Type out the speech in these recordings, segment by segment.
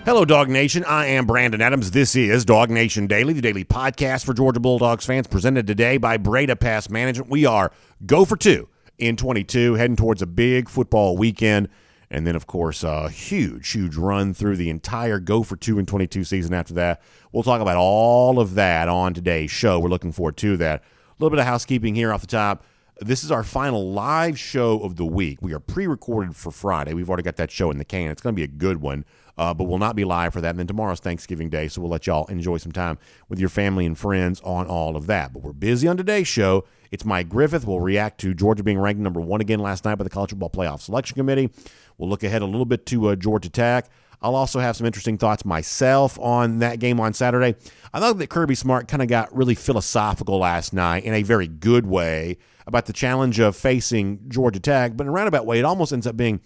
Hello, Dog Nation. I am Brandon Adams. This is DawgNation Daily, the daily podcast for Georgia Bulldogs fans, presented today by Breda Pest Management. We are go for two in 22, heading towards a big football weekend. And then, of course, a huge run through the entire go for two in 22 season after that. We'll talk about all of that on today's show. We're looking forward to that. A little bit of housekeeping here off the top. This is our final live show of the week. We are pre-recorded for Friday. We've already got that show in the can. It's going to be a good one, but we'll not be live for that. And then tomorrow's Thanksgiving Day, so we'll let y'all enjoy some time with your family and friends on all of that. But we're busy on today's show. It's Mike Griffith. We'll react to Georgia being ranked number 1 again last night by the College Football Playoff Selection Committee. We'll look ahead a little bit to Georgia Tech. I'll also have some interesting thoughts myself on that game on Saturday. I thought that Kirby Smart kind of got really philosophical last night in a very good way about the challenge of facing Georgia Tech, but in a roundabout way, it almost ends up being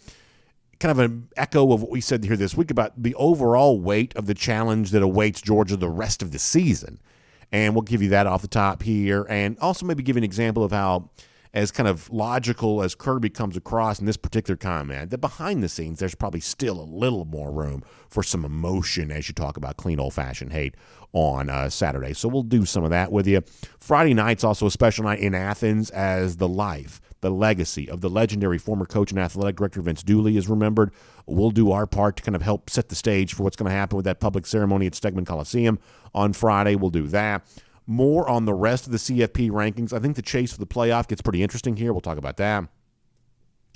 kind of an echo of what we said here this week about the overall weight of the challenge that awaits Georgia the rest of the season. And we'll give you that off the top here, and also maybe give an example of how, as kind of logical as Kirby comes across in this particular comment, that behind the scenes there's probably still a little more room for some emotion as you talk about clean old-fashioned hate on Saturday. So we'll do some of that with you. Friday night's also a special night in Athens as the life, the legacy of the legendary former coach and athletic director Vince Dooley is remembered. We'll do our part to kind of help set the stage for what's going to happen with that public ceremony at Stegman Coliseum on Friday. We'll do that. More on the rest of the CFP rankings. I think the chase for the playoff gets pretty interesting here. We'll talk about that.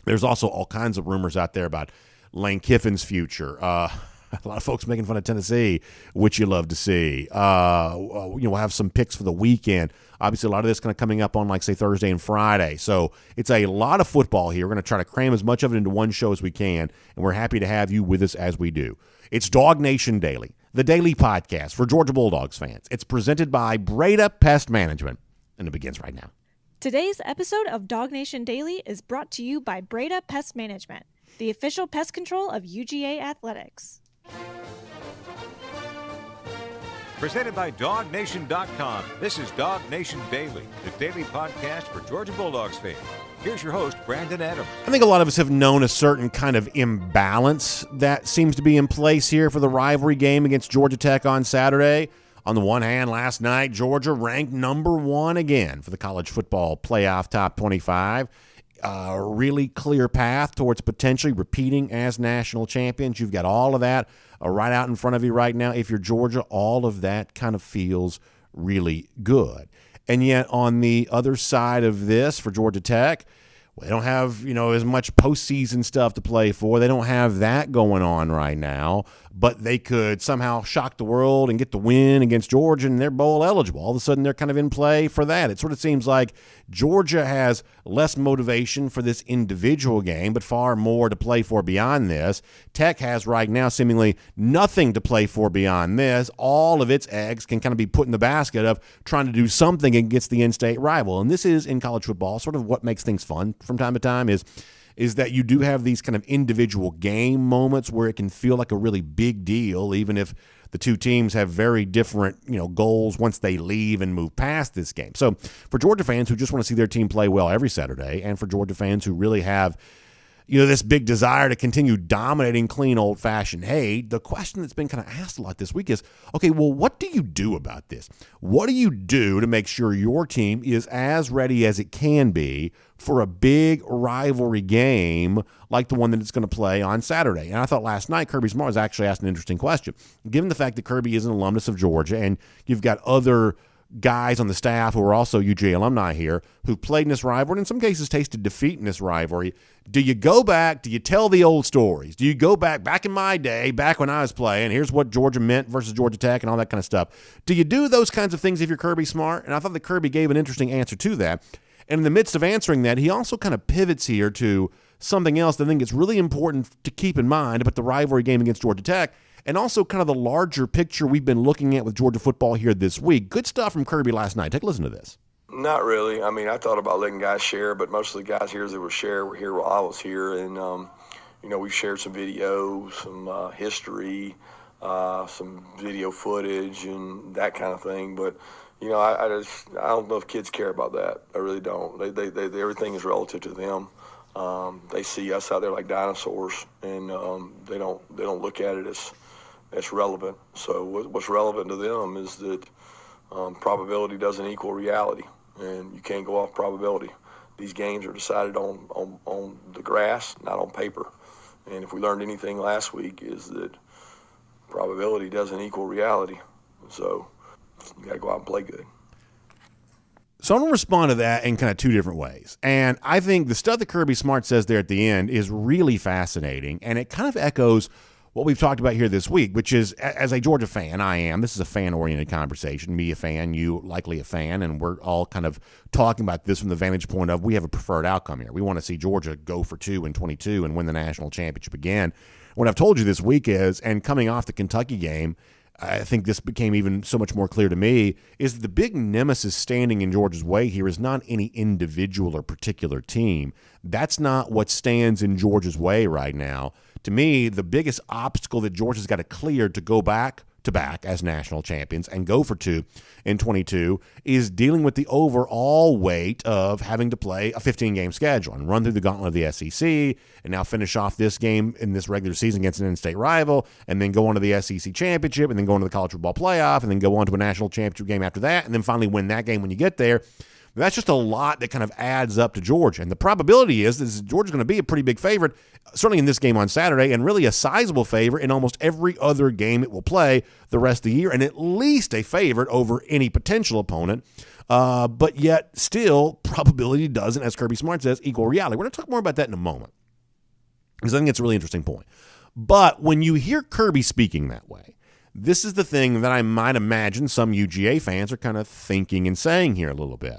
There's also all kinds of rumors out there about Lane Kiffin's future. A lot of folks making fun of Tennessee, which you love to see. We'll have some picks for the weekend. Obviously, a lot of this kind of coming up on, like, say, Thursday and Friday. So it's a lot of football here. We're going to try to cram as much of it into one show as we can, and we're happy to have you with us as we do. It's DawgNation Daily, the daily podcast for Georgia Bulldogs fans. It's presented by Breda Pest Management, and it begins right now. Today's episode of DawgNation Daily is brought to you by Breda Pest Management, the official pest control of UGA Athletics. Presented by DawgNation.com. This is DawgNation Daily, the daily podcast for Georgia Bulldogs fans. Here's your host, Brandon Adams. I think a lot of us have known a certain kind of imbalance that seems to be in place here for the rivalry game against Georgia Tech on Saturday. On the one hand, last night, Georgia ranked number 1 again for the college football playoff top 25. A really clear path towards potentially repeating as national champions. You've got all of that right out in front of you right now. If you're Georgia, all of that kind of feels really good. And yet on the other side of this for Georgia Tech, they don't have, as much postseason stuff to play for. They don't have that going on right now, but they could somehow shock the world and get the win against Georgia, and they're bowl eligible. All of a sudden, they're kind of in play for that. It sort of seems like Georgia has less motivation for this individual game, but far more to play for beyond this. Tech has right now seemingly nothing to play for beyond this. All of its eggs can kind of be put in the basket of trying to do something against the in-state rival. And this is, in college football, sort of what makes things fun from time to time is that you do have these kind of individual game moments where it can feel like a really big deal, even if the two teams have very different, goals once they leave and move past this game. So for Georgia fans who just want to see their team play well every Saturday, and for Georgia fans who really have this big desire to continue dominating clean old-fashioned hate, the question that's been kind of asked a lot this week is, okay, well, what do you do about this? What do you do to make sure your team is as ready as it can be for a big rivalry game like the one that it's going to play on Saturday? And I thought last night Kirby Smart was actually asked an interesting question. Given the fact that Kirby is an alumnus of Georgia and you've got other guys on the staff who are also UGA alumni here who played in this rivalry and in some cases tasted defeat in this rivalry, do you go back, do you tell the old stories? Do you go back in my day, back when I was playing, here's what Georgia meant versus Georgia Tech and all that kind of stuff? Do you do those kinds of things if you're Kirby Smart? And I thought that Kirby gave an interesting answer to that. And in the midst of answering that, he also kind of pivots here to something else that I think is really important to keep in mind about the rivalry game against Georgia Tech, and also kind of the larger picture we've been looking at with Georgia football here this week. Good stuff from Kirby last night. Take a listen to this. Not really. I mean, I thought about letting guys share, but most of the guys here that were share were here while I was here. And, we've shared some videos, some history, some video footage and that kind of thing. But, I don't know if kids care about that. I really don't. They everything is relative to them. They see us out there like dinosaurs, and they don't look at it as that's relevant. So what's relevant to them is that probability doesn't equal reality, and you can't go off probability. These games are decided on the grass, not on paper. And if we learned anything last week is that probability doesn't equal reality. So you got to go out and play good. So I'm going to respond to that in kind of two different ways. And I think the stuff that Kirby Smart says there at the end is really fascinating, and it kind of echoes what we've talked about here this week, which is, as a Georgia fan, I am. This is a fan-oriented conversation. Me a fan, you likely a fan, and we're all kind of talking about this from the vantage point of we have a preferred outcome here. We want to see Georgia go for 2 in 22 and win the national championship again. What I've told you this week is, and coming off the Kentucky game, I think this became even so much more clear to me, is that the big nemesis standing in Georgia's way here is not any individual or particular team. That's not what stands in Georgia's way right now. To me, the biggest obstacle that Georgia's got to clear to go back to back as national champions and go for 2 in 22 is dealing with the overall weight of having to play a 15-game schedule and run through the gauntlet of the SEC and now finish off this game in this regular season against an in-state rival and then go on to the SEC championship and then go on to the college football playoff and then go on to a national championship game after that and then finally win that game when you get there. That's just a lot that kind of adds up to Georgia. And the probability is that Georgia's going to be a pretty big favorite, certainly in this game on Saturday, and really a sizable favorite in almost every other game it will play the rest of the year, and at least a favorite over any potential opponent. But yet still, probability doesn't, as Kirby Smart says, equal reality. We're going to talk more about that in a moment, because I think it's a really interesting point. But when you hear Kirby speaking that way, this is the thing that I might imagine some UGA fans are kind of thinking and saying here a little bit.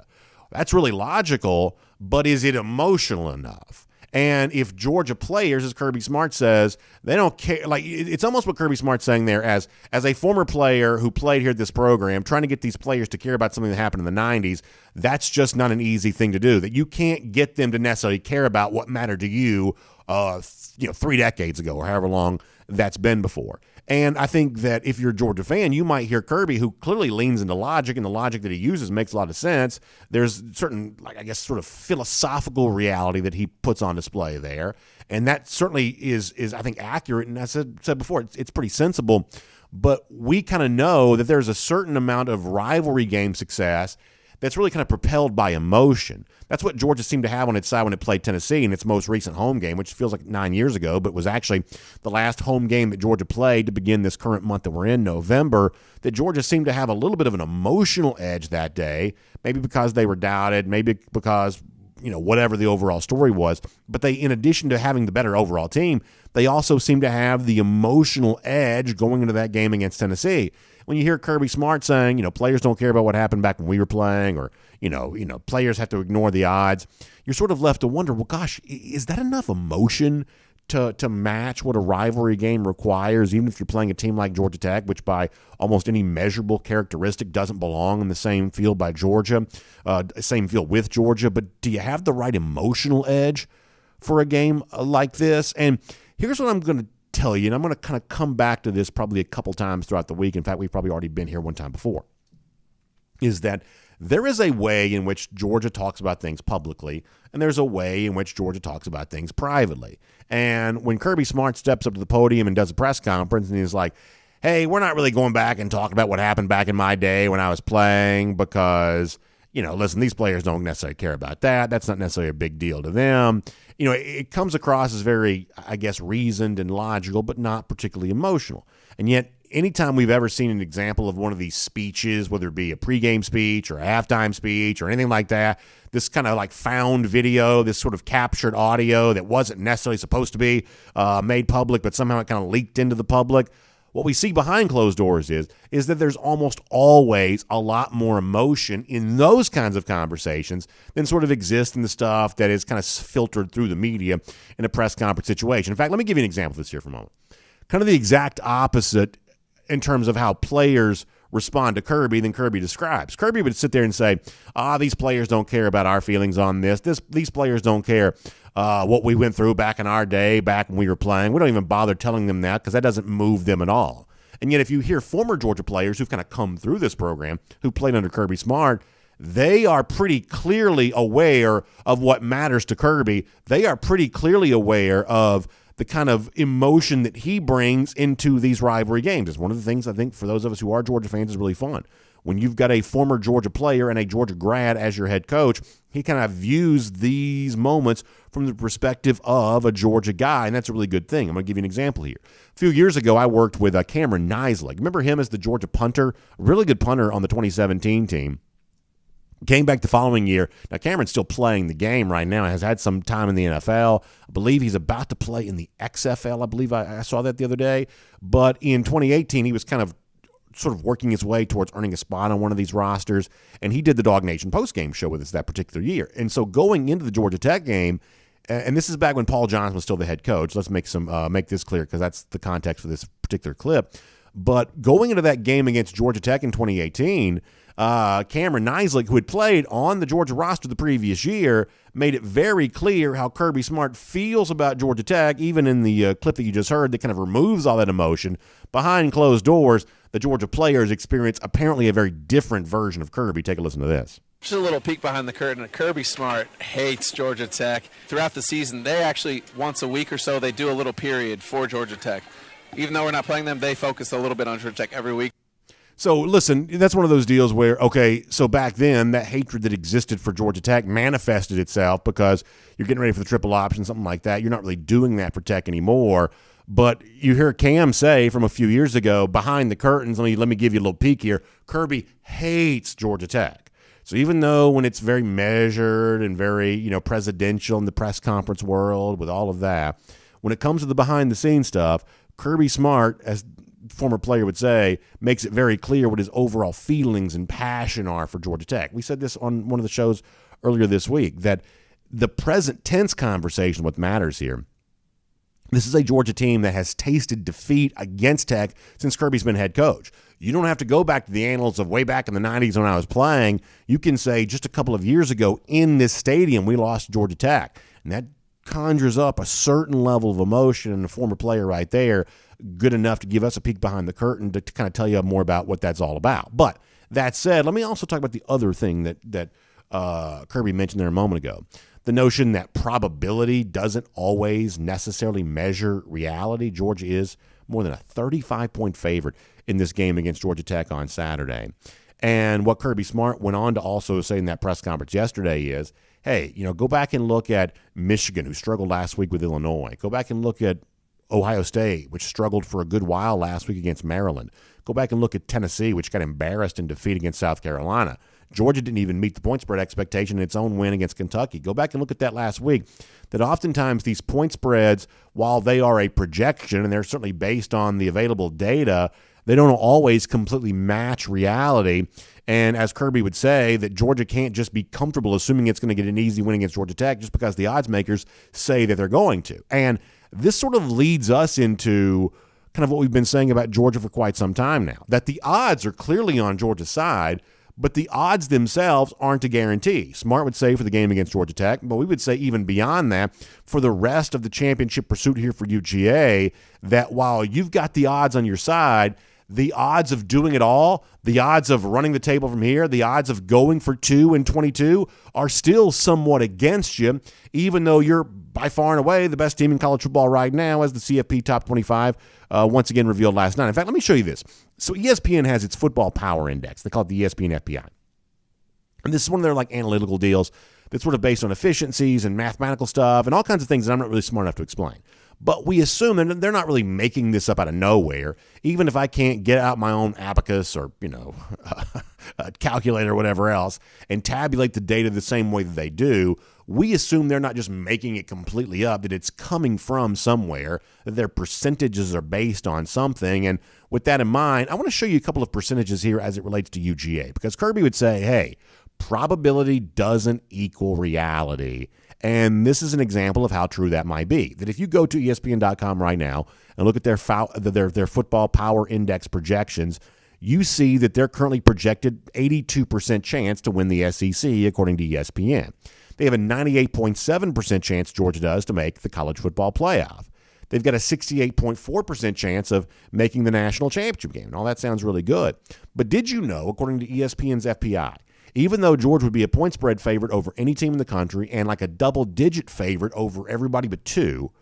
That's really logical, but is it emotional enough? And if Georgia players, as Kirby Smart says, they don't care. Like, it's almost what Kirby Smart's saying there as a former player who played here at this program, trying to get these players to care about something that happened in the 90s, that's just not an easy thing to do. That you can't get them to necessarily care about what mattered to you, 3 decades ago or however long that's been before. And I think that if you're a Georgia fan, you might hear Kirby, who clearly leans into logic, and the logic that he uses makes a lot of sense. There's certain, sort of philosophical reality that he puts on display there. And that certainly is I think, accurate. And as I said before, it's pretty sensible. But we kind of know that there's a certain amount of rivalry game success that's really kind of propelled by emotion. That's what Georgia seemed to have on its side when it played Tennessee in its most recent home game, which feels like 9 years ago, but was actually the last home game that Georgia played to begin this current month that we're in, November, that Georgia seemed to have a little bit of an emotional edge that day, maybe because they were doubted, maybe because, whatever the overall story was. But they, in addition to having the better overall team, they also seemed to have the emotional edge going into that game against Tennessee. When you hear Kirby Smart saying, players don't care about what happened back when we were playing, or, players have to ignore the odds, you're sort of left to wonder, well, gosh, is that enough emotion to match what a rivalry game requires, even if you're playing a team like Georgia Tech, which by almost any measurable characteristic doesn't belong in the same field by Georgia, same field with Georgia, but do you have the right emotional edge for a game like this? And here's what I'm going to tell you, and I'm going to kind of come back to this probably a couple times throughout the week. In fact, we've probably already been here one time before, is that there is a way in which Georgia talks about things publicly, and there's a way in which Georgia talks about things privately. And when Kirby Smart steps up to the podium and does a press conference, and he's like, hey, we're not really going back and talking about what happened back in my day when I was playing because, listen, these players don't necessarily care about that. That's not necessarily a big deal to them. It comes across as very, reasoned and logical, but not particularly emotional. And yet, anytime we've ever seen an example of one of these speeches, whether it be a pregame speech or a halftime speech or anything like that, this kind of found video, this sort of captured audio that wasn't necessarily supposed to be made public, but somehow it kind of leaked into the public, what we see behind closed doors is that there's almost always a lot more emotion in those kinds of conversations than sort of exists in the stuff that is kind of filtered through the media in a press conference situation. In fact, let me give you an example of this here for a moment. Kind of the exact opposite in terms of how players respond to Kirby than Kirby describes. Kirby would sit there and say, these players don't care about our feelings on this. These players don't care what we went through back in our day, back when we were playing. We don't even bother telling them that because that doesn't move them at all. And yet if you hear former Georgia players who've kind of come through this program, who played under Kirby Smart, they are pretty clearly aware of what matters to Kirby. They are pretty clearly aware of the kind of emotion that he brings into these rivalry games. It's one of the things I think for those of us who are Georgia fans is really fun. When you've got a former Georgia player and a Georgia grad as your head coach, he kind of views these moments from the perspective of a Georgia guy, and that's a really good thing. I'm going to give you an example here. A few years ago, I worked with Cameron Nisley. Remember him as the Georgia punter? A really good punter on the 2017 team. Came back the following year. Now, Cameron's still playing the game right now. Has had some time in the NFL. I believe he's about to play in the XFL. I believe I saw that the other day. But in 2018, he was kind of sort of working his way towards earning a spot on one of these rosters, and he did the DawgNation postgame show with us that particular year. And so going into the Georgia Tech game, and this is back when Paul Johnson was still the head coach. Let's make this clear because that's the context for this particular clip. But going into that game against Georgia Tech in 2018, Cameron Nisley, who had played on the Georgia roster the previous year, made it very clear how Kirby Smart feels about Georgia Tech, even in the clip that you just heard that kind of removes all that emotion. Behind closed doors, the Georgia players experience apparently a very different version of Kirby. Take a listen to this. Just a little peek behind the curtain. Kirby Smart hates Georgia Tech. Throughout the season, they actually, once a week or so, they do a little period for Georgia Tech. Even though we're not playing them, they focus a little bit on Georgia Tech every week. So, listen, that's one of those deals where, okay, so back then, that hatred that existed for Georgia Tech manifested itself because you're getting ready for the triple option, something like that. You're not really doing that for Tech anymore. But you hear Cam say from a few years ago, behind the curtains, let me give you a little peek here, Kirby hates Georgia Tech. So even though when it's very measured and very, presidential in the press conference world with all of that, when it comes to the behind-the-scenes stuff, Kirby Smart, as former player would say, makes it very clear what his overall feelings and passion are for Georgia Tech. We said this on one of the shows earlier this week, that the present tense conversation, what matters here. This is a Georgia team that has tasted defeat against Tech since Kirby's been head coach. You don't have to go back to the annals of way back in the 90s when I was playing. You can say just a couple of years ago in this stadium, we lost to Georgia Tech. And that conjures up a certain level of emotion in a former player right there, good enough to give us a peek behind the curtain to kind of tell you more about what that's all about. But that said, let me also talk about the other thing that Kirby mentioned there a moment ago. The notion that probability doesn't always necessarily measure reality. Georgia is more than a 35-point favorite in this game against Georgia Tech on Saturday. And what Kirby Smart went on to also say in that press conference yesterday is, hey, go back and look at Michigan, who struggled last week with Illinois. Go back and look at Ohio State, which struggled for a good while last week against Maryland. Go back and look at Tennessee, which got embarrassed in defeat against South Carolina. Georgia didn't even meet the point spread expectation in its own win against Kentucky. Go back and look at that last week. That oftentimes these point spreads, while they are a projection and they're certainly based on the available data, they don't always completely match reality. And as Kirby would say, that Georgia can't just be comfortable assuming it's going to get an easy win against Georgia Tech just because the odds makers say that they're going to. And this sort of leads us into kind of what we've been saying about Georgia for quite some time now, that the odds are clearly on Georgia's side, but the odds themselves aren't a guarantee. Smart would say for the game against Georgia Tech, but we would say even beyond that, for the rest of the championship pursuit here for UGA, that while you've got the odds on your side, the odds of doing it all, the odds of running the table from here, the odds of going for 2 and 22 are still somewhat against you, even though you're by far and away the best team in college football right now, as the CFP Top 25 once again revealed last night. In fact, let me show you this. So ESPN has its football power index. They call it the ESPN FPI. And this is one of their analytical deals that's sort of based on efficiencies and mathematical stuff and all kinds of things that I'm not really smart enough to explain. But we assume that they're not really making this up out of nowhere. Even if I can't get out my own abacus or, a calculator or whatever else and tabulate the data the same way that they do, we assume they're not just making it completely up, that it's coming from somewhere, that their percentages are based on something. And with that in mind, I want to show you a couple of percentages here as it relates to UGA, because Kirby would say, hey, probability doesn't equal reality. And this is an example of how true that might be. That if you go to ESPN.com right now and look at their football power index projections, you see that they're currently projected 82% chance to win the SEC, according to ESPN. They have a 98.7% chance, Georgia does, to make the college football playoff. They've got a 68.4% chance of making the national championship game. And all that sounds really good. But did you know, according to ESPN's FPI, even though Georgia would be a point spread favorite over any team in the country and like a double-digit favorite over everybody but two,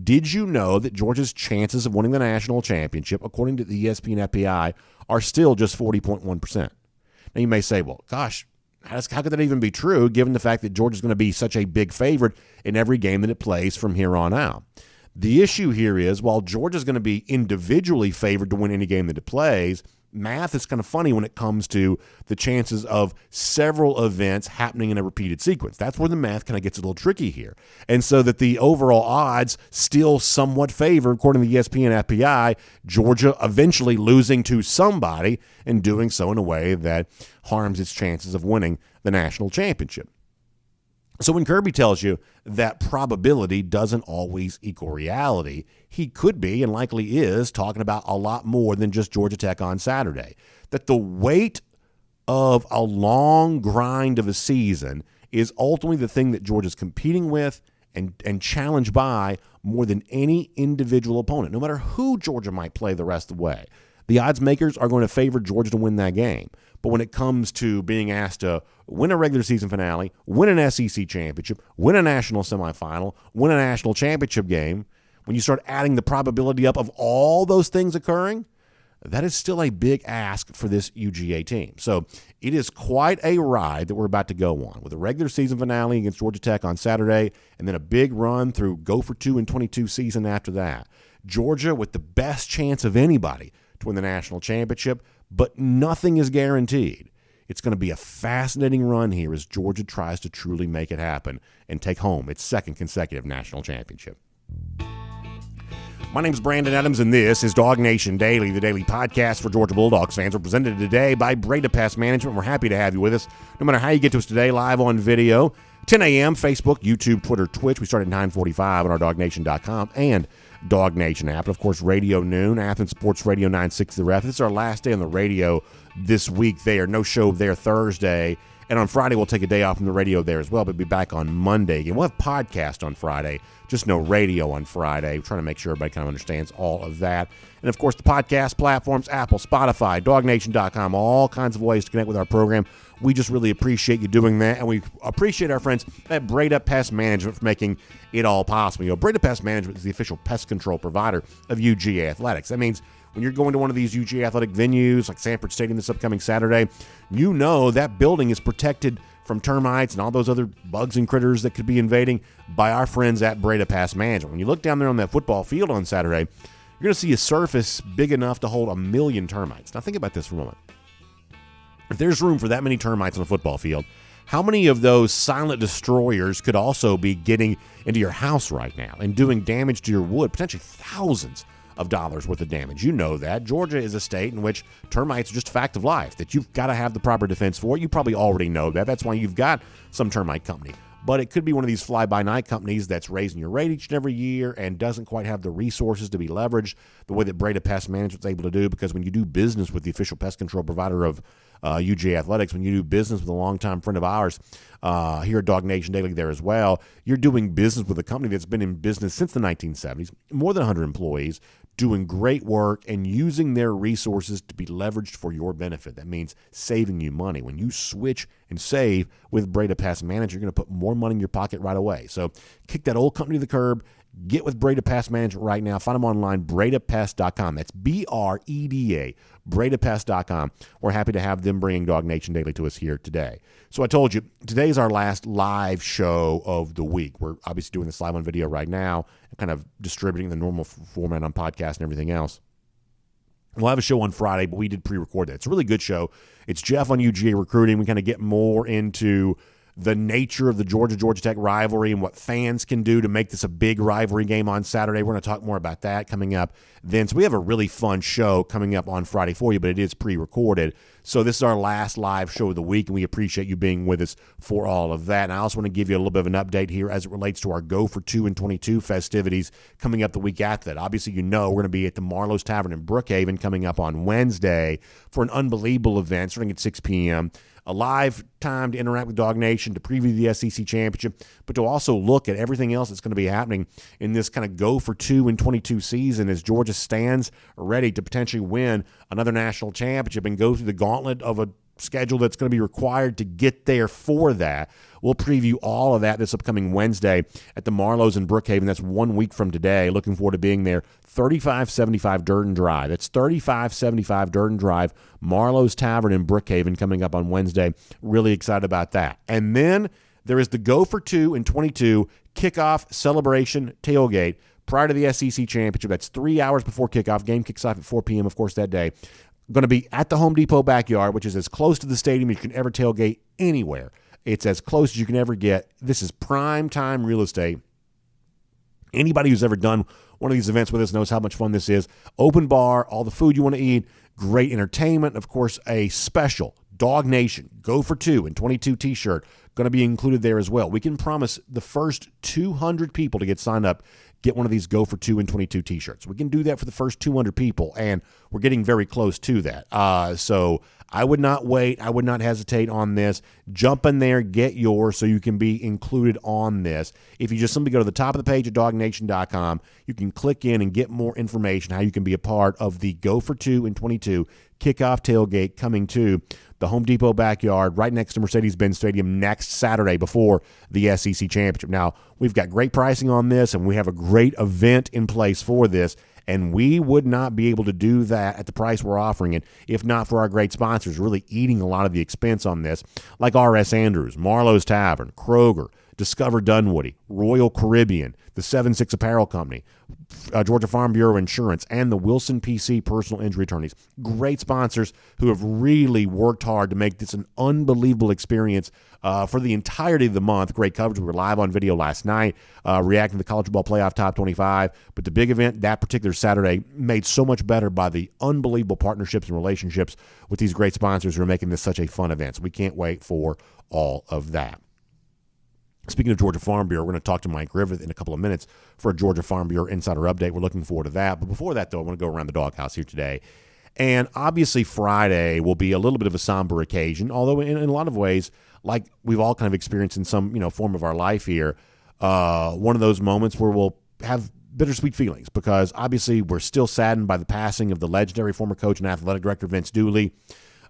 Did you know that Georgia's chances of winning the national championship, according to the ESPN FPI, are still just 40.1%? Now, you may say, well, gosh, how could that even be true, given the fact that Georgia's going to be such a big favorite in every game that it plays from here on out? The issue here is, while Georgia's going to be individually favored to win any game that it plays, math is kind of funny when it comes to the chances of several events happening in a repeated sequence. That's where the math kind of gets a little tricky here. And so that the overall odds still somewhat favor, according to the ESPN FPI, Georgia eventually losing to somebody and doing so in a way that harms its chances of winning the national championship. So when Kirby tells you that probability doesn't always equal reality, he could be and likely is talking about a lot more than just Georgia Tech on Saturday. That the weight of a long grind of a season is ultimately the thing that Georgia's competing with and challenged by more than any individual opponent, no matter who Georgia might play the rest of the way. The odds makers are going to favor Georgia to win that game. But when it comes to being asked to win a regular season finale, win an SEC championship, win a national semifinal, win a national championship game, when you start adding the probability up of all those things occurring, that is still a big ask for this UGA team. So it is quite a ride that we're about to go on, with a regular season finale against Georgia Tech on Saturday, and then a big run through Go for 2 and 22 season after that. Georgia with the best chance of anybody to win the national championship, but nothing is guaranteed. It's going to be a fascinating run here as Georgia tries to truly make it happen and take home its second consecutive national championship. My name is Brandon Adams, and this is DawgNation Daily, the daily podcast for Georgia Bulldogs fans. We're presented today by Breda Pest Management. We're happy to have you with us, no matter how you get to us today, live on video, 10 a.m., Facebook, YouTube, Twitter, Twitch. We start at 9:45 on our DawgNation.com and DawgNation app. And, of course, Radio Noon, Athens Sports Radio 960 The Ref. This is our last day on the radio this week there. No show there Thursday. And on Friday, we'll take a day off from the radio there as well, but be back on Monday again. We'll have podcast on Friday, just no radio on Friday. We're trying to make sure everybody kind of understands all of that. And, of course, the podcast platforms, Apple, Spotify, DawgNation.com, all kinds of ways to connect with our program. We just really appreciate you doing that, and we appreciate our friends at Breda Pest Management for making it all possible. You know, Breda Pest Management is the official pest control provider of UGA Athletics. That means when you're going to one of these UGA athletic venues like Sanford Stadium this upcoming Saturday, you know that building is protected from termites and all those other bugs and critters that could be invading by our friends at Breda Pest Management. When you look down there on that football field on Saturday, you're going to see a surface big enough to hold 1 million termites. Now think about this for a moment. If there's room for that many termites on a football field, how many of those silent destroyers could also be getting into your house right now and doing damage to your wood, potentially thousands of dollars worth of damage? You know that. Georgia is a state in which termites are just a fact of life, that you've got to have the proper defense for it. You probably already know that. That's why you've got some termite company. But it could be one of these fly-by-night companies that's raising your rate each and every year and doesn't quite have the resources to be leveraged the way that Breda Pest Management is able to do, because when you do business with the official pest control provider of UGA Athletics, when you do business with a longtime friend of ours here at DawgNation Daily there as well, you're doing business with a company that's been in business since the 1970s, more than 100 employees, doing great work and using their resources to be leveraged for your benefit. That means saving you money. When you switch and save with Breda Pest Management, you're going to put more money in your pocket right away. So kick that old company to the curb. Get with Breda Pest Management right now. Find them online, bredapest.com. That's BREDA, bredapest.com. We're happy to have them bringing DawgNation Daily to us here today. So I told you, today's our last live show of the week. We're obviously doing this live on video right now and kind of distributing the normal format on podcast and everything else. We'll have a show on Friday, but we did pre-record that. It's a really good show. It's Jeff on UGA recruiting. We kind of get more into the nature of the Georgia Tech rivalry and what fans can do to make this a big rivalry game on Saturday. We're going to talk more about that coming up then. So we have a really fun show coming up on Friday for you, but it is pre-recorded. So this is our last live show of the week, and we appreciate you being with us for all of that. And I also want to give you a little bit of an update here as it relates to our Go for 2 and 22 festivities coming up the week after that. Obviously, you know we're going to be at the Marlowe's Tavern in Brookhaven coming up on Wednesday for an unbelievable event starting at 6 p.m., a live time to interact with DawgNation, to preview the SEC championship, but to also look at everything else that's going to be happening in this kind of Go for 2 and 22 season as Georgia stands ready to potentially win another national championship and go through the gauntlet of a schedule that's going to be required to get there for that. We'll preview all of that this upcoming Wednesday at the Marlowe's in Brookhaven. That's 1 week from today. Looking forward to being there. 3575 Durden Drive. That's 3575 Durden Drive, Marlowe's Tavern in Brookhaven, coming up on Wednesday. Really excited about that. And then there is the Go for Two in 22 kickoff celebration tailgate prior to the SEC Championship. That's 3 hours before kickoff. Game kicks off at 4 p.m., of course, that day. Going to be at the Home Depot backyard, which is as close to the stadium as you can ever tailgate anywhere. It's as close as you can ever get. This is prime time real estate. Anybody who's ever done one of these events with us knows how much fun this is. Open bar, all the food you want to eat, great entertainment, of course, a special DawgNation Go for Two in 22 t-shirt going to be included there as well. We can promise the first 200 people to get signed up get one of these Go for Two in 22 t-shirts. We can do that for the first 200 people, and we're getting very close to that. So I would not wait. I would not hesitate on this. Jump in there, get yours so you can be included on this. If you just simply go to the top of the page at DawgNation.com, you can click in and get more information how you can be a part of the Go for Two in 22 kickoff tailgate coming to the Home Depot backyard right next to Mercedes-Benz Stadium next Saturday before the SEC Championship. Now, we've got great pricing on this, and we have a great event in place for this, and we would not be able to do that at the price we're offering it if not for our great sponsors really eating a lot of the expense on this, like R.S. Andrews, Marlowe's Tavern, Kroger, Discover Dunwoody, Royal Caribbean, the 7-6 Apparel Company, Georgia Farm Bureau Insurance, and the Wilson PC Personal Injury Attorneys. Great sponsors who have really worked hard to make this an unbelievable experience for the entirety of the month. Great coverage. We were live on video last night reacting to the College Football Playoff Top 25. But the big event that particular Saturday made so much better by the unbelievable partnerships and relationships with these great sponsors who are making this such a fun event. So we can't wait for all of that. Speaking of Georgia Farm Bureau, we're going to talk to Mike Griffith in a couple of minutes for a Georgia Farm Bureau Insider Update. We're looking forward to that. But before that, though, I want to go around the doghouse here today. And obviously Friday will be a little bit of a somber occasion, although in a lot of ways, like we've all kind of experienced in some form of our life here, one of those moments where we'll have bittersweet feelings because obviously we're still saddened by the passing of the legendary former coach and athletic director Vince Dooley.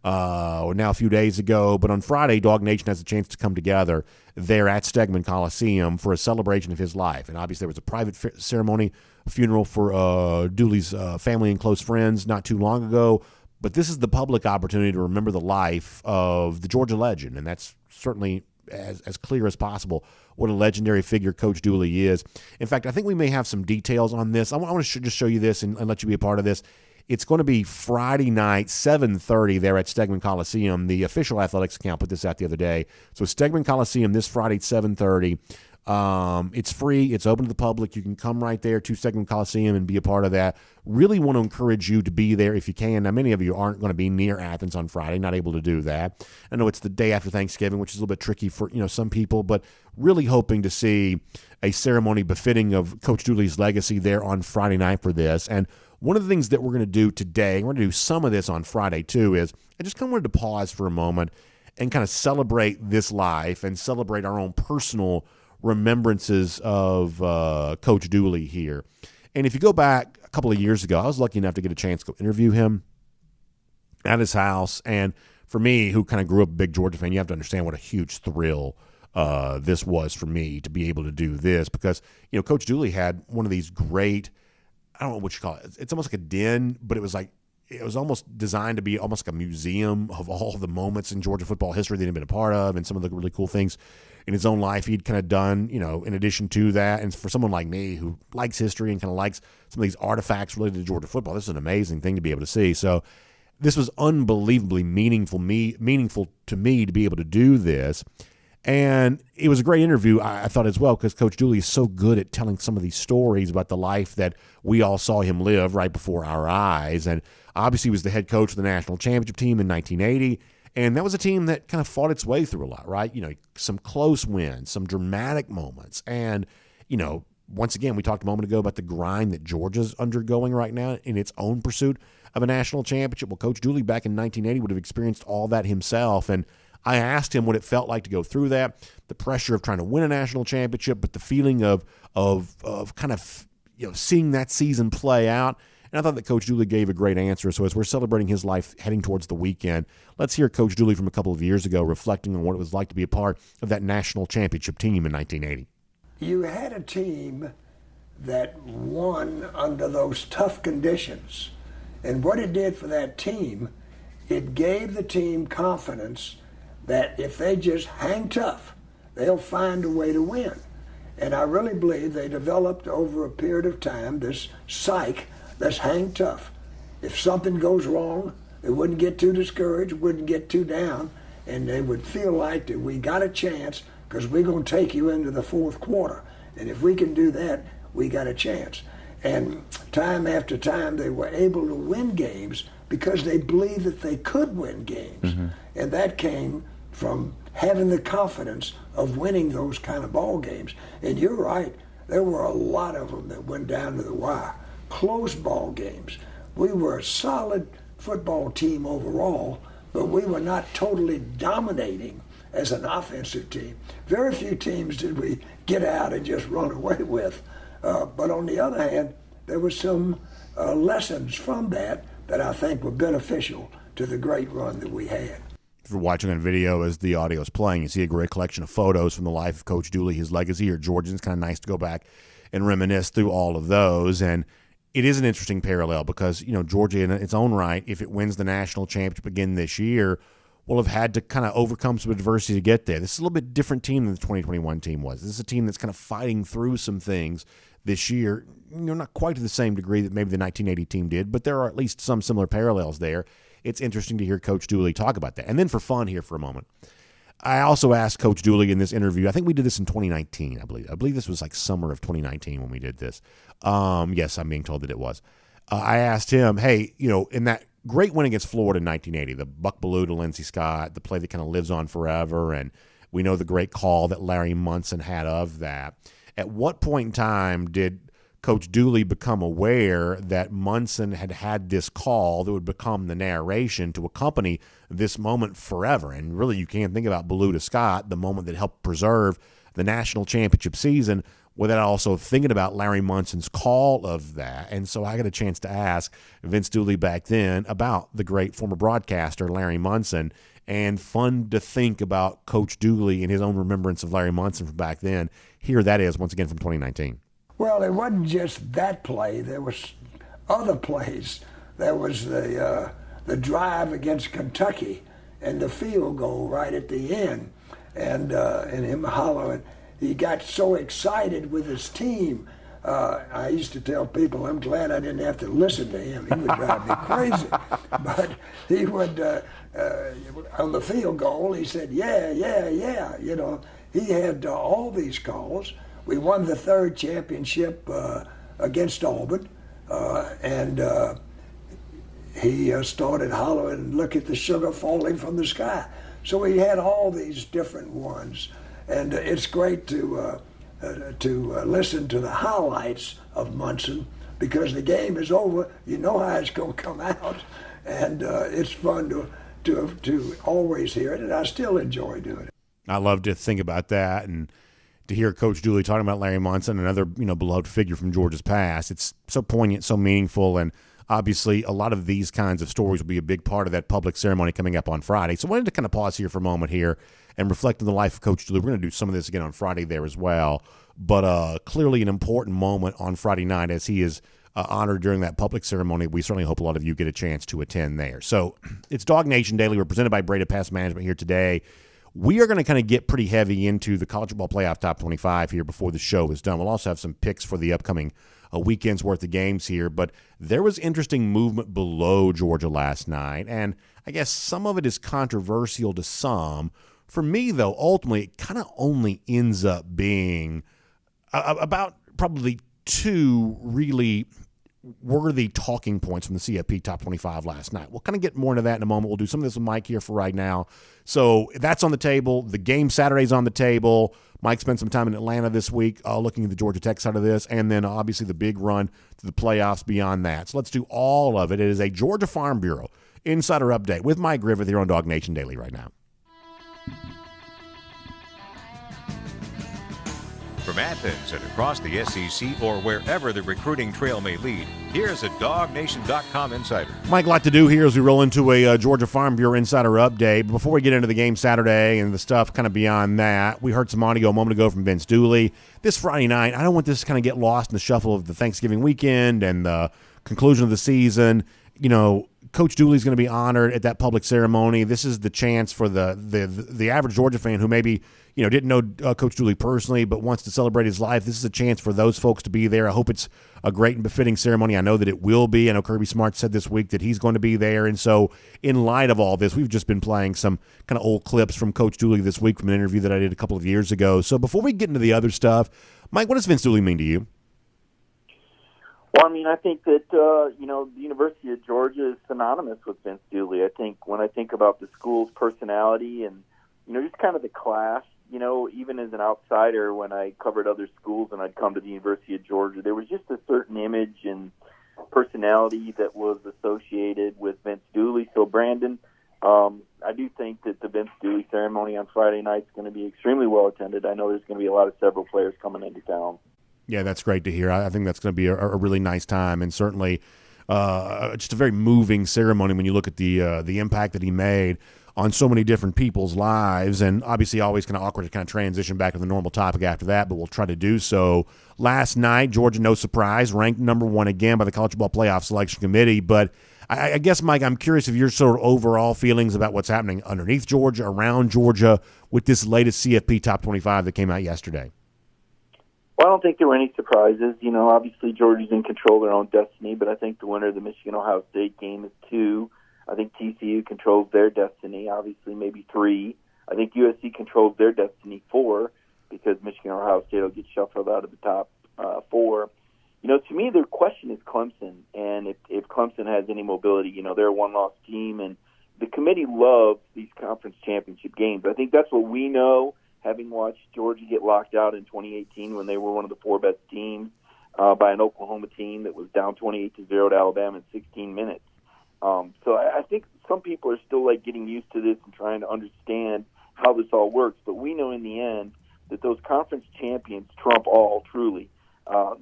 Now a few days ago, but on Friday, DawgNation has a chance to come together there at Stegman Coliseum for a celebration of his life. And obviously there was a private ceremony, a funeral for Dooley's family and close friends not too long ago. But this is the public opportunity to remember the life of the Georgia legend, and that's certainly as clear as possible what a legendary figure Coach Dooley is. In fact, I think we may have some details on this. I want to just show you this and let you be a part of this. It's going to be Friday night, 7:30 there at Stegman Coliseum. The official athletics account put this out the other day. So Stegman Coliseum this Friday at 7:30. It's free. It's open to the public. You can come right there to Stegman Coliseum and be a part of that. Really want to encourage you to be there if you can. Now, many of you aren't going to be near Athens on Friday, not able to do that. I know it's the day after Thanksgiving, which is a little bit tricky for some people, but really hoping to see a ceremony befitting of Coach Dooley's legacy there on Friday night for this. And one of the things that we're going to do today, we're going to do some of this on Friday too, is I just kind of wanted to pause for a moment and kind of celebrate this life and celebrate our own personal remembrances of Coach Dooley here. And if you go back a couple of years ago, I was lucky enough to get a chance to go interview him at his house. And for me, who kind of grew up a big Georgia fan, you have to understand what a huge thrill this was for me to be able to do this because, Coach Dooley had one of these great, I don't know what you call it. It's almost like a den, but it was almost designed to be almost like a museum of all the moments in Georgia football history that he'd been a part of and some of the really cool things in his own life he'd kind of done, in addition to that. And for someone like me who likes history and kind of likes some of these artifacts related to Georgia football, this is an amazing thing to be able to see. So this was unbelievably meaningful to me to be able to do this. And it was a great interview, I thought, as well, because Coach Dooley is so good at telling some of these stories about the life that we all saw him live right before our eyes. And obviously he was the head coach of the national championship team in 1980. And that was a team that kind of fought its way through a lot, right? Some close wins, some dramatic moments. And, once again, we talked a moment ago about the grind that Georgia's undergoing right now in its own pursuit of a national championship. Well, Coach Dooley back in 1980 would have experienced all that himself. And I asked him what it felt like to go through that, the pressure of trying to win a national championship, but the feeling of kind of seeing that season play out. And I thought that Coach Dooley gave a great answer. So as we're celebrating his life heading towards the weekend, let's hear Coach Dooley from a couple of years ago reflecting on what it was like to be a part of that national championship team in 1980. You had a team that won under those tough conditions. And what it did for that team, it gave the team confidence that if they just hang tough, they'll find a way to win. And I really believe they developed over a period of time this psyche, let's hang tough. If something goes wrong, they wouldn't get too discouraged, wouldn't get too down, and they would feel like that we got a chance because we're going to take you into the fourth quarter. And if we can do that, we got a chance. And time after time, they were able to win games because they believed that they could win games. And that came from having the confidence of winning those kind of ball games. And you're right, there were a lot of them that went down to the wire. Close ball games. We were a solid football team overall, but we were not totally dominating as an offensive team. Very few teams did we get out and just run away with. But on the other hand, there were some lessons from that I think were beneficial to the great run that we had. If you're watching on video as the audio is playing, you see a great collection of photos from the life of Coach Dooley, his legacy here at Georgia. It's kind of nice to go back and reminisce through all of those. And it is an interesting parallel because, Georgia in its own right, if it wins the national championship again this year, will have had to kind of overcome some adversity to get there. This is a little bit different team than the 2021 team was. This is a team that's kind of fighting through some things this year, not quite to the same degree that maybe the 1980 team did, but there are at least some similar parallels there. It's interesting to hear Coach Dooley talk about that. And then for fun here for a moment, I also asked Coach Dooley in this interview, I think we did this in 2019, I believe. I believe this was like summer of 2019 when we did this. Yes, I'm being told that it was. I asked him, hey, in that great win against Florida in 1980, the Buck Bellew to Lindsey Scott, the play that kind of lives on forever, and we know the great call that Larry Munson had of that. At what point in time did Coach Dooley become aware that Munson had this call that would become the narration to accompany this moment forever? And really, you can't think about Bellew to Scott, the moment that helped preserve the national championship season, without also thinking about Larry Munson's call of that. And so I got a chance to ask Vince Dooley back then about the great former broadcaster Larry Munson, and fun to think about Coach Dooley and his own remembrance of Larry Munson from back then. Here that is, once again, from 2019. Well, it wasn't just that play. There was other plays. There was the drive against Kentucky and the field goal right at the end, and him hollering. He got so excited with his team. I used to tell people, I'm glad I didn't have to listen to him. He would drive me crazy. But he would, on the field goal, he said, yeah. He had all these calls. We won the third championship against Auburn, and he started hollering, look at the sugar falling from the sky. So he had all these different ones. And it's great to listen to the highlights of Munson because the game is over. You know how it's going to come out, and it's fun to always hear it, and I still enjoy doing it. I love to think about that and to hear Coach Dooley talking about Larry Munson, another beloved figure from Georgia's past. It's so poignant, so meaningful, and obviously a lot of these kinds of stories will be a big part of that public ceremony coming up on Friday. So I wanted to kind of pause here for a moment here and reflect on the life of Coach Dooley. We're going to do some of this again on Friday there as well, but clearly an important moment on Friday night as he is honored during that public ceremony. We certainly hope a lot of you get a chance to attend there. So it's DawgNation Daily. We're presented by Breda Pest Management here today. We are going to kind of get pretty heavy into the College Football Playoff Top 25 here before the show is done. We'll also have some picks for the upcoming weekend's worth of games here, but there was interesting movement below Georgia last night, and I guess some of it is controversial to some. For me, though, ultimately, it kind of only ends up being about probably two really worthy talking points from the CFP Top 25 last night. We'll kind of get more into that in a moment. We'll do some of this with Mike here for right now. So that's on the table. The game Saturday's on the table. Mike spent some time in Atlanta this week looking at the Georgia Tech side of this, and then obviously the big run to the playoffs beyond that. So let's do all of it. It is a Georgia Farm Bureau Insider Update with Mike Griffith here on DawgNation Daily right now. From Athens and across the SEC or wherever the recruiting trail may lead, here's a DawgNation.com insider. Mike, a lot to do here as we roll into a Georgia Farm Bureau Insider update. Before we get into the game Saturday and the stuff kind of beyond that, we heard some audio a moment ago from Vince Dooley. This Friday night, I don't want this to kind of get lost in the shuffle of the Thanksgiving weekend and the conclusion of the season. You know, Coach Dooley's going to be honored at that public ceremony. This is the chance for the average Georgia fan who maybe didn't know Coach Dooley personally but wants to celebrate his life. This is a chance for those folks to be there. I hope it's a great and befitting ceremony. I know that it will be. I know Kirby Smart said this week that he's going to be there. And so in light of all this, we've just been playing some kind of old clips from Coach Dooley this week from an interview that I did a couple of years ago. So before we get into the other stuff, Mike, what does Vince Dooley mean to you? Well, I mean, I think that, the University of Georgia is synonymous with Vince Dooley. I think when I think about the school's personality and, just kind of the class, even as an outsider, when I covered other schools and I'd come to the University of Georgia, there was just a certain image and personality that was associated with Vince Dooley. So, Brandon, I do think that the Vince Dooley ceremony on Friday night is going to be extremely well attended. I know there's going to be a lot of several players coming into town. Yeah, that's great to hear. I think that's going to be a really nice time, and certainly just a very moving ceremony when you look at the impact that he made on so many different people's lives, and obviously always kind of awkward to kind of transition back to the normal topic after that, but we'll try to do so. Last night, Georgia, no surprise, ranked number 1 again by the College Football Playoff Selection Committee, but I guess, Mike, I'm curious of your sort of overall feelings about what's happening underneath Georgia, around Georgia, with this latest CFP Top 25 that came out yesterday. Well, I don't think there were any surprises. Obviously Georgia's in control of their own destiny, but I think the winner of the Michigan-Ohio State game is 2. I think TCU controls their destiny, obviously maybe 3. I think USC controls their destiny 4 because Michigan-Ohio State will get shuffled out of the top 4. To me, the question is Clemson, and if Clemson has any mobility, they're a one-loss team, and the committee loves these conference championship games. I think that's what we know, having watched Georgia get locked out in 2018 when they were one of the 4 best teams by an Oklahoma team that was down 28-0 to Alabama in 16 minutes. So I think some people are still getting used to this and trying to understand how this all works. But we know in the end that those conference champions trump all, truly.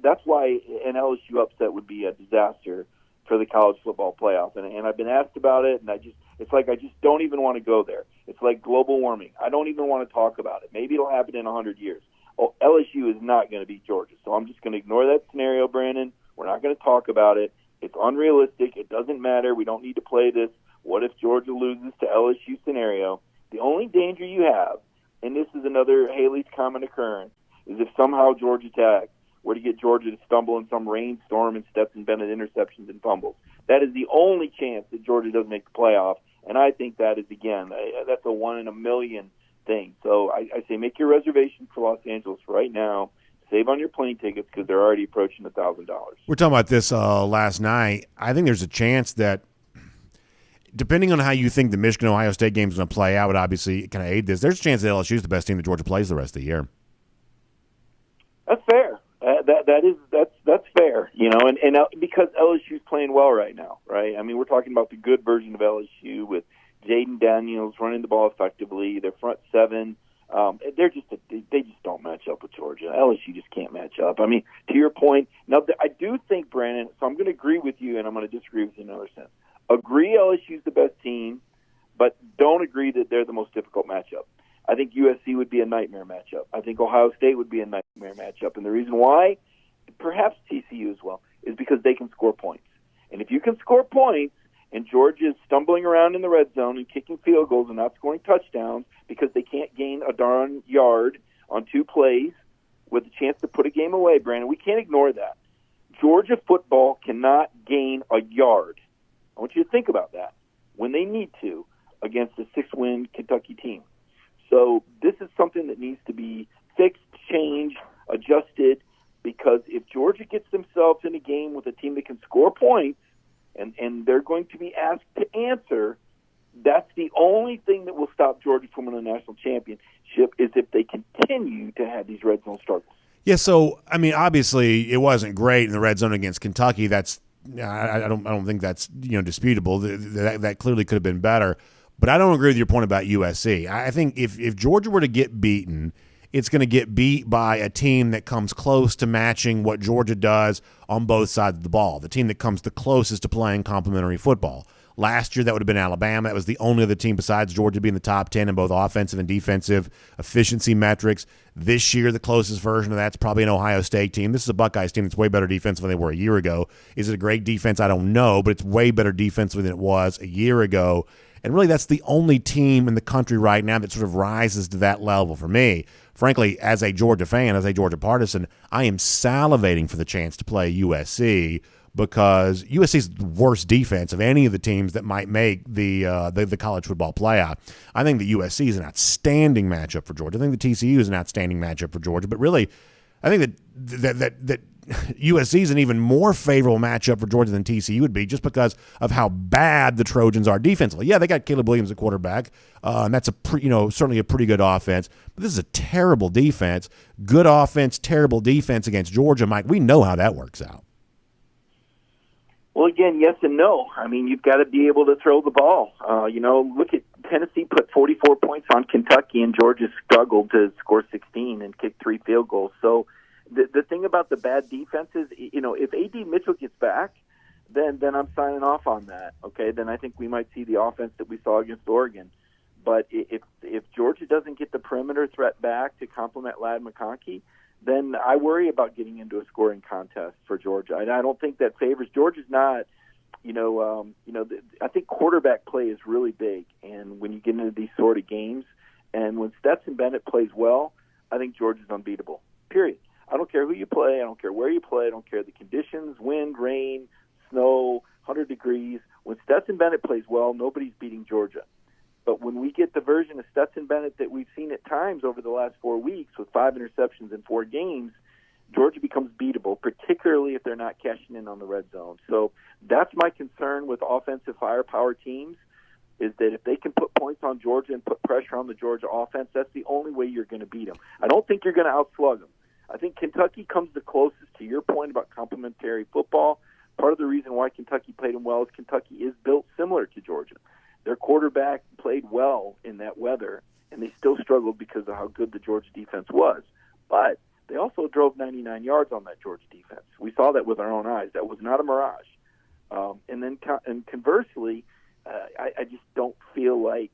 That's why an LSU upset would be a disaster for the college football playoff. And I've been asked about it, and I just don't even want to go there. It's like global warming. I don't even want to talk about it. Maybe it'll happen in 100 years. Oh, LSU is not going to beat Georgia. So I'm just going to ignore that scenario, Brandon. We're not going to talk about it. It's unrealistic. It doesn't matter. We don't need to play this what if Georgia loses to LSU scenario. The only danger you have, and this is another Haley's common occurrence, is if somehow Georgia Tech were to get Georgia to stumble in some rainstorm and Stetson Bennett interceptions and fumbles. That is the only chance that Georgia doesn't make the playoff, and I think that is, again, that's a 1 in a million thing. So I say make your reservation for Los Angeles right now. Save on your plane tickets because they're already approaching $1,000. We're talking about this last night. I think there's a chance that, depending on how you think the Michigan-Ohio State game is going to play out, would obviously kind of aid this. There's a chance that LSU is the best team that Georgia plays the rest of the year. That's fair. That's fair, and because LSU's playing well right now, right? I mean, we're talking about the good version of LSU with Jaden Daniels running the ball effectively. Their front 7, they just don't match up with Georgia. LSU just can't match up. I mean, to your point, now I do think, Brandon. So I'm going to agree with you, and I'm going to disagree with you in another sense. Agree LSU's the best team, but don't agree that they're the most difficult matchup. I think USC would be a nightmare matchup. I think Ohio State would be a nightmare matchup. And the reason why, perhaps TCU as well, is because they can score points. And if you can score points and Georgia is stumbling around in the red zone and kicking field goals and not scoring touchdowns because they can't gain a darn yard on 2 plays with a chance to put a game away, Brandon, we can't ignore that. Georgia football cannot gain a yard. I want you to think about that when they need to against a 6-win Kentucky team. So this is something that needs to be fixed, changed, adjusted, because if Georgia gets themselves in a game with a team that can score points and they're going to be asked to answer, that's the only thing that will stop Georgia from winning a national championship is if they continue to have these red zone struggles. Yeah, so, I mean, obviously it wasn't great in the red zone against Kentucky. That's I don't think that's disputable. That clearly could have been better. But I don't agree with your point about USC. I think if Georgia were to get beaten it's going to get beat by a team that comes close to matching what Georgia does on both sides of the ball, the team that comes the closest to playing complementary football. Last year, that would have been Alabama. That was the only other team besides Georgia to be in the top 10 in both offensive and defensive efficiency metrics. This year, the closest version of that's probably an Ohio State team. This is a Buckeyes team that's way better defensively than they were a year ago. Is it a great defense? I don't know, but it's way better defensively than it was a year ago. And really, that's the only team in the country right now that sort of rises to that level for me. Frankly, as a Georgia fan, as a Georgia partisan, I am salivating for the chance to play USC, because USC is the worst defense of any of the teams that might make the college football playoff. I think the USC is an outstanding matchup for Georgia. I think the TCU is an outstanding matchup for Georgia. But really, I think that USC is an even more favorable matchup for Georgia than TCU would be, just because of how bad the Trojans are defensively. Yeah, they got Caleb Williams at quarterback, and that's certainly a pretty good offense. But this is a terrible defense. Good offense, terrible defense against Georgia, Mike. We know how that works out. Well, again, yes and no. I mean, you've got to be able to throw the ball. Look at Tennessee put 44 points on Kentucky, and Georgia struggled to score 16 and kick 3 field goals. So the thing about the bad defenses, if A.D. Mitchell gets back, then I'm signing off on that. Okay, then I think we might see the offense that we saw against Oregon. But if Georgia doesn't get the perimeter threat back to complement Ladd McConkey, then I worry about getting into a scoring contest for Georgia. I don't think that favors Georgia's not. I think quarterback play is really big, and when you get into these sort of games, and when Stetson Bennett plays well, I think Georgia's unbeatable. Period. I don't care who you play. I don't care where you play. I don't care the conditions, wind, rain, snow, 100 degrees. When Stetson Bennett plays well, nobody's beating Georgia. But when we get the version of Stetson Bennett that we've seen at times over the last 4 weeks with 5 interceptions in 4 games, Georgia becomes beatable, particularly if they're not cashing in on the red zone. So that's my concern with offensive firepower teams, is that if they can put points on Georgia and put pressure on the Georgia offense, that's the only way you're going to beat them. I don't think you're going to outslug them. I think Kentucky comes the closest to your point about complementary football. Part of the reason why Kentucky played them well is Kentucky is built similar to Georgia. Their quarterback played well in that weather, and they still struggled because of how good the Georgia defense was. But they also drove 99 yards on that Georgia defense. We saw that with our own eyes. That was not a mirage. And conversely, I just don't feel like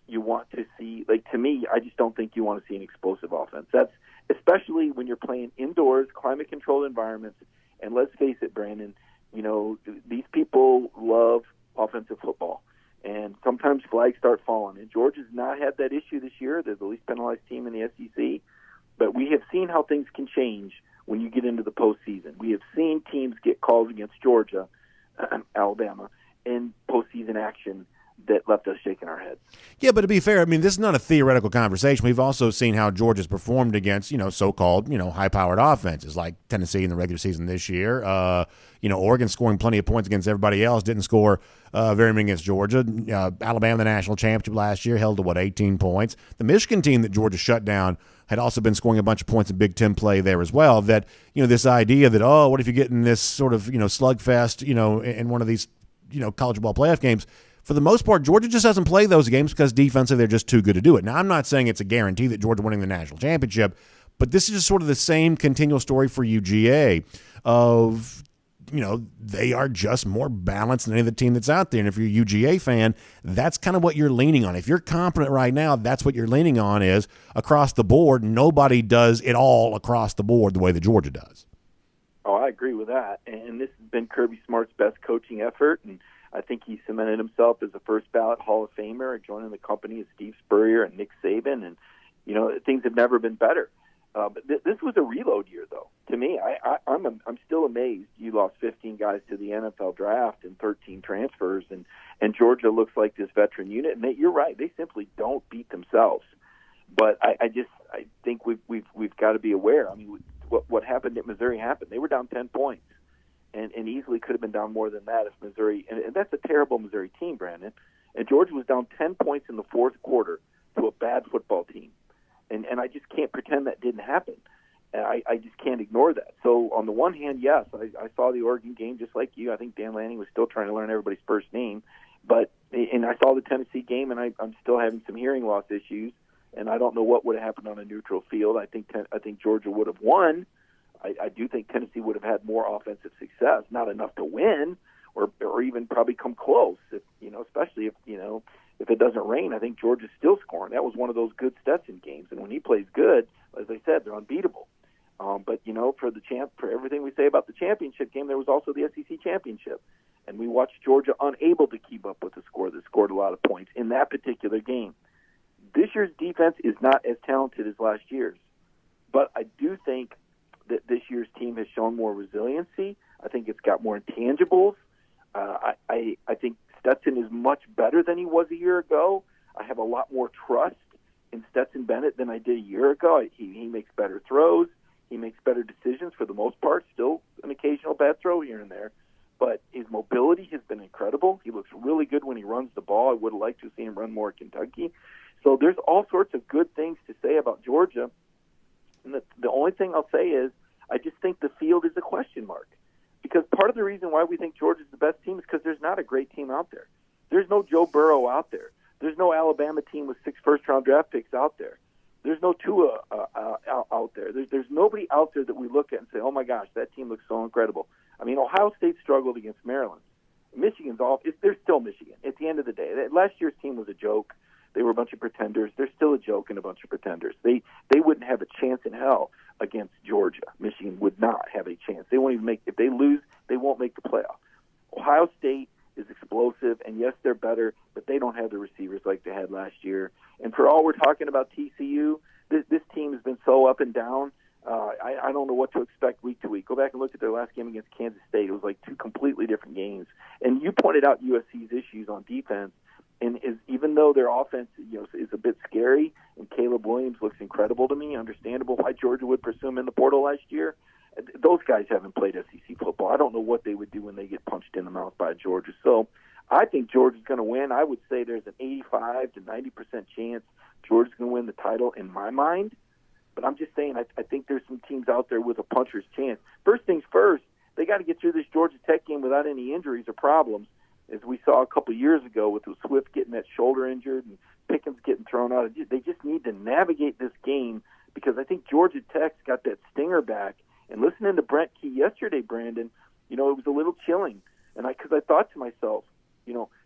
you want to see, to me, I just don't think you want to see an explosive offense. That's especially when you're playing indoors, climate-controlled environments. And let's face it, Brandon, these people love offensive football. And sometimes flags start falling. And Georgia's not had that issue this year. They're the least penalized team in the SEC. But we have seen how things can change when you get into the postseason. We have seen teams get calls against Georgia, Alabama, in postseason action that left us shaking our heads. Yeah, but to be fair, I mean, this is not a theoretical conversation. We've also seen how Georgia's performed against, so-called, high-powered offenses like Tennessee in the regular season this year. Oregon scoring plenty of points against everybody else, didn't score very many against Georgia. Alabama, the national championship last year, held to, 18 points. The Michigan team that Georgia shut down had also been scoring a bunch of points in Big Ten play there as well. That, this idea that, what if you get in this sort of, slugfest, in one of these, college ball playoff games. For the most part, Georgia just doesn't play those games because defensively they're just too good to do it. Now, I'm not saying it's a guarantee that Georgia winning the national championship, but this is just sort of the same continual story for UGA of, they are just more balanced than any other team that's out there. And if you're a UGA fan, that's kind of what you're leaning on. If you're confident right now, that's what you're leaning on is across the board. Nobody does it all across the board the way that Georgia does. Oh, I agree with that. And this has been Kirby Smart's best coaching effort. And I think he cemented himself as a first-ballot Hall of Famer, joining the company of Steve Spurrier and Nick Saban. And, things have never been better. But this was a reload year, though. To me, I'm still amazed. You lost 15 guys to the NFL draft and 13 transfers, and Georgia looks like this veteran unit. And you're right; they simply don't beat themselves. But I think we've got to be aware. I mean, what happened at Missouri happened. They were down 10 points, and easily could have been down more than that if Missouri. And that's a terrible Missouri team, Brandon. And Georgia was down 10 points in the fourth quarter to a bad football team. And I just can't pretend that didn't happen. And I just can't ignore that. So on the one hand, yes, I saw the Oregon game just like you. I think Dan Lanning was still trying to learn everybody's first name. And I saw the Tennessee game, and I'm still having some hearing loss issues and I don't know what would have happened on a neutral field. I think Georgia would have won. I do think Tennessee would have had more offensive success, not enough to win, or even probably come close. Especially if it doesn't rain, I think Georgia's still scoring. That was one of those good Stetson games, and when he plays good, as I said, they're unbeatable. But for everything we say about the championship game, there was also the SEC championship, and we watched Georgia unable to keep up with the score that scored a lot of points in that particular game. This year's defense is not as talented as last year's, but I do think that this year's team has shown more resiliency. I think it's got more intangibles. I think Stetson is much better than he was a year ago. I have a lot more trust in Stetson Bennett than I did a year ago. He makes better throws. He makes better decisions for the most part. Still an occasional bad throw here and there. But his mobility has been incredible. He looks really good when he runs the ball. I would have liked to see him run more at Kentucky. So there's all sorts of good things to say about Georgia. And the only thing I'll say is I just think the field is a question mark. Because part of the reason why we think Georgia's the best team is because there's not a great team out there. There's no Joe Burrow out there. There's no Alabama team with 6 first-round draft picks out there. There's no Tua out there. There's nobody out there that we look at and say, oh, my gosh, that team looks so incredible. I mean, Ohio State struggled against Maryland. Michigan's off. They're still Michigan at the end of the day. Last year's team was a joke. They were a bunch of pretenders. They're still a joke and a bunch of pretenders. They wouldn't have a chance in hell against Georgia. Michigan would not have a chance. They won't even make. If they lose, they won't make the playoff. Ohio State is explosive, and yes, they're better, but they don't have the receivers like they had last year. And for all we're talking about TCU, this team has been so up and down. I don't know what to expect week to week. Go back and look at their last game against Kansas State. It was like 2 completely different games. And you pointed out USC's issues on defense. And even though their offense is a bit scary, and Caleb Williams looks incredible to me, understandable why Georgia would pursue him in the portal last year, those guys haven't played SEC football. I don't know what they would do when they get punched in the mouth by Georgia. So I think Georgia's going to win. I would say there's an 85 to 90% chance Georgia's going to win the title in my mind. But I'm just saying I think there's some teams out there with a puncher's chance. First things first, they got to get through this Georgia Tech game without any injuries or problems, as we saw a couple years ago with Swift getting that shoulder injured and Pickens getting thrown out. They just need to navigate this game because I think Georgia Tech's got that stinger back. And listening to Brent Key yesterday, Brandon, it was a little chilling. And because I thought to myself,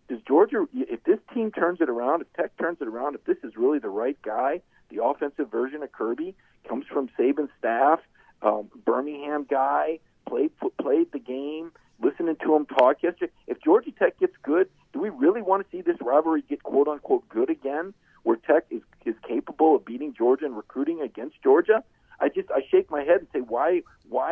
does Georgia, if this team turns it around, if Tech turns it around, if this is really the right guy, the offensive version of Kirby, comes from Saban's staff, Birmingham guy, played the game, listening to him talk yesterday. If Georgia Tech gets good, do we really want to see this rivalry get quote-unquote good again, where Tech is capable of beating Georgia and recruiting against Georgia? I shake my head and say, why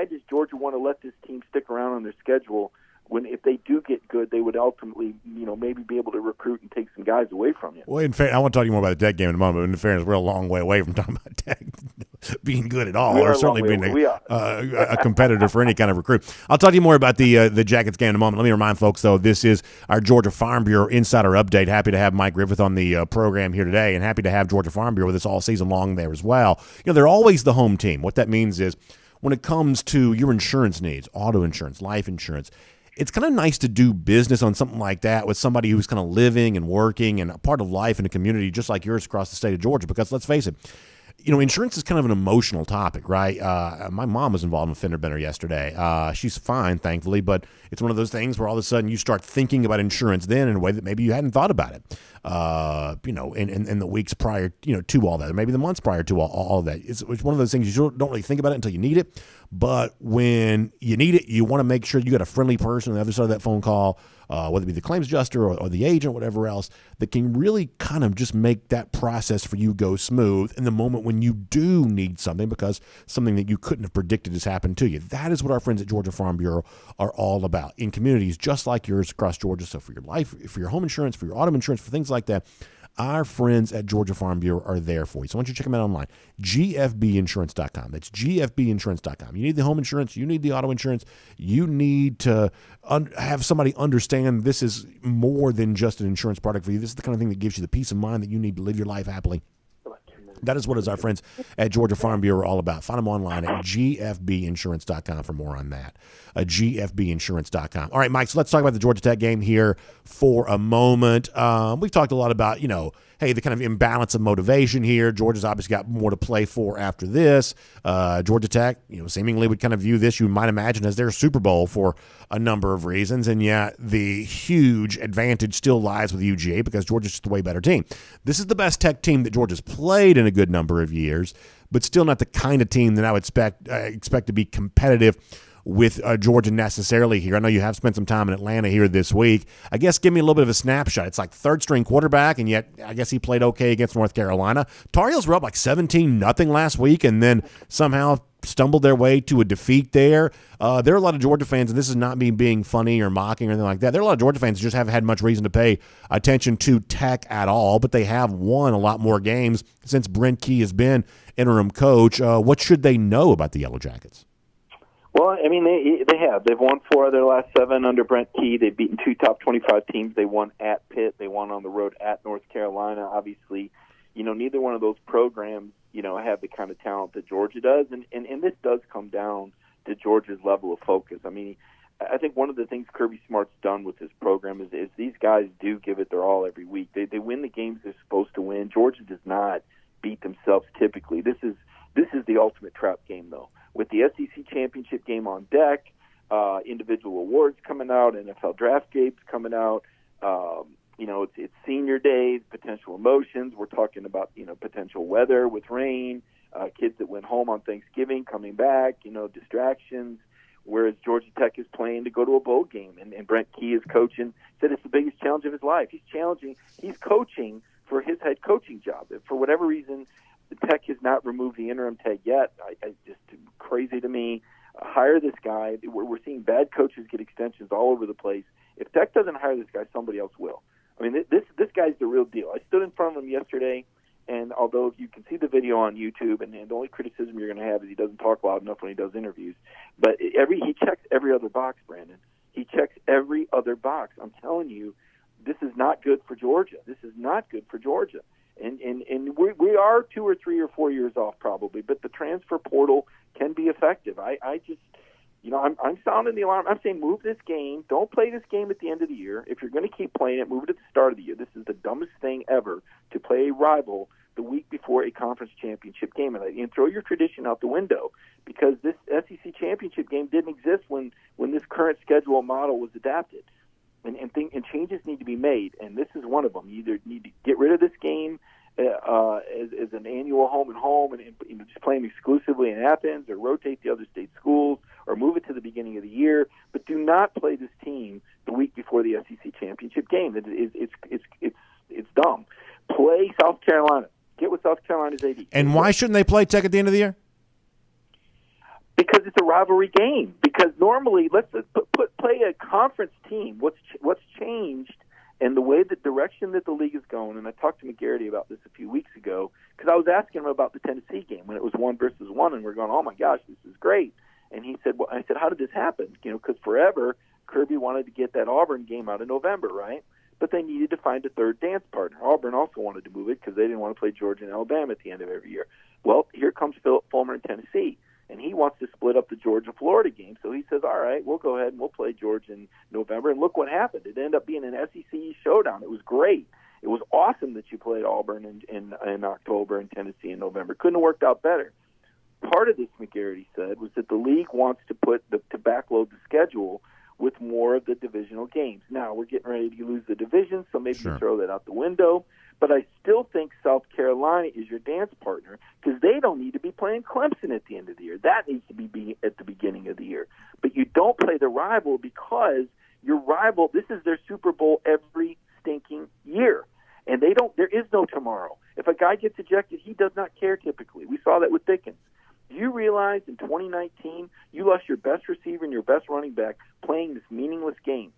does Georgia want to let this team stick around on their schedule when if they do get good, they would ultimately, maybe be able to recruit and take some guys away from you? Well, in fact, I want to talk to you more about the Tech game in a moment, but in fairness, we're a long way away from talking about Tech being good at all, or certainly being a competitor for any kind of recruit. I'll talk to you more about the Jackets game in a moment. Let me remind folks, though, this is our Georgia Farm Bureau Insider Update. Happy to have Mike Griffith on the program here today, and happy to have Georgia Farm Bureau with us all season long there as well. They're always the home team. What that means is when it comes to your insurance needs, auto insurance, life insurance, it's kind of nice to do business on something like that with somebody who's kind of living and working and a part of life in a community just like yours across the state of Georgia, because let's face it, insurance is kind of an emotional topic, right? My mom was involved in a fender bender yesterday. She's fine, thankfully, but it's one of those things where all of a sudden you start thinking about insurance then in a way that maybe you hadn't thought about it, in the weeks prior, to all that, or maybe the months prior to all of that. It's one of those things you don't really think about it until you need it. But when you need it, you want to make sure you got a friendly person on the other side of that phone call, whether it be the claims adjuster or the agent or whatever else, that can really kind of just make that process for you go smooth in the moment when you do need something, because something that you couldn't have predicted has happened to you. That is what our friends at Georgia Farm Bureau are all about in communities just like yours across Georgia. So for your life, for your home insurance, for your auto insurance, for things like that, our friends at Georgia Farm Bureau are there for you. So why don't you check them out online, gfbinsurance.com. That's gfbinsurance.com. You need the home insurance. You need the auto insurance. You need to have somebody understand this is more than just an insurance product for you. This is the kind of thing that gives you the peace of mind that you need to live your life happily. That is what is our friends at Georgia Farm Bureau are all about. Find them online at gfbinsurance.com for more on that. gfbinsurance.com. All right, Mike, so let's talk about the Georgia Tech game here for a moment. We've talked a lot about, hey, the kind of imbalance of motivation here. Georgia's obviously got more to play for after this. Georgia Tech, seemingly would kind of view this, you might imagine, as their Super Bowl for a number of reasons, and yet the huge advantage still lies with UGA because Georgia's just a way better team. This is the best Tech team that Georgia's played in a good number of years, but still not the kind of team that I would expect to be competitive with Georgia necessarily here. I know you have spent some time in Atlanta here this week. I guess give me a little bit of a snapshot. It's like third-string quarterback, and yet I guess he played okay against North Carolina. Tar Heels were up like 17-0 last week and then somehow stumbled their way to a defeat there. There are a lot of Georgia fans, and this is not me being funny or mocking or anything like that. There are a lot of Georgia fans who just haven't had much reason to pay attention to Tech at all, but they have won a lot more games since Brent Key has been interim coach. What should they know about the Yellow Jackets? Well, I mean, they have. They've won 4 of their last 7 under Brent Key. They've beaten 2 top 25 teams. They won at Pitt. They won on the road at North Carolina. Obviously, neither one of those programs, have the kind of talent that Georgia does. And this does come down to Georgia's level of focus. I mean, I think one of the things Kirby Smart's done with his program is these guys do give it their all every week. They win the games they're supposed to win. Georgia does not beat themselves typically. This is the ultimate trap game, though. With the SEC championship game on deck, individual awards coming out, NFL draft games coming out, it's senior days, potential emotions. We're talking about, potential weather with rain, kids that went home on Thanksgiving coming back, distractions, whereas Georgia Tech is playing to go to a bowl game. And Brent Key is coaching, said it's the biggest challenge of his life. He's coaching for his head coaching job. If for whatever reason, Tech has not removed the interim tag yet. I just crazy to me. Hire this guy. We're seeing bad coaches get extensions all over the place. If Tech doesn't hire this guy, somebody else will. I mean, this guy's the real deal. I stood in front of him yesterday, and although you can see the video on YouTube, and the only criticism you're going to have is he doesn't talk loud enough when he does interviews. But he checks every other box, Brandon. He checks every other box. I'm telling you, this is not good for Georgia. This is not good for Georgia. And we are 2 or 3 or 4 years off probably, but the transfer portal can be effective. I just, I'm sounding the alarm. I'm saying move this game. Don't play this game at the end of the year. If you're going to keep playing it, move it at the start of the year. This is the dumbest thing ever to play a rival the week before a conference championship game. And throw your tradition out the window because this SEC championship game didn't exist when this current schedule model was adapted. And changes need to be made, and this is one of them. You either need to get rid of this game as an annual home and home, and just play them exclusively in Athens, or rotate the other state schools, or move it to the beginning of the year. But do not play this team the week before the SEC championship game. It's dumb. Play South Carolina. Get with South Carolina's AD. And why shouldn't they play Tech at the end of the year? Because it's a rivalry game. Because normally, let's play a conference team. What's changed, and the way the direction that the league is going. And I talked to McGarity about this a few weeks ago because I was asking him about the Tennessee game when it was 1 versus 1, and we're going, oh my gosh, this is great. And he said, well, I said, how did this happen? Because forever Kirby wanted to get that Auburn game out in November, right? But they needed to find a third dance partner. Auburn also wanted to move it because they didn't want to play Georgia and Alabama at the end of every year. Well, here comes Philip Fulmer in Tennessee. And he wants to split up the Georgia-Florida game. So he says, all right, we'll go ahead and we'll play Georgia in November. And look what happened. It ended up being an SEC showdown. It was great. It was awesome that you played Auburn in October and Tennessee in November. Couldn't have worked out better. Part of this, McGarity said, was that the league wants to to backload the schedule with more of the divisional games. Now, we're getting ready to lose the division, so maybe you throw that out the window. But I still think South Carolina is your dance partner because they don't need to be playing Clemson at the end of the year. That needs to be at the beginning of the year. But you don't play the rival because your rival, this is their Super Bowl every stinking year. And there is no tomorrow. If a guy gets ejected, he does not care typically. We saw that with Pickens. Do you realize in 2019 you lost your best receiver and your best running back playing this meaningless game?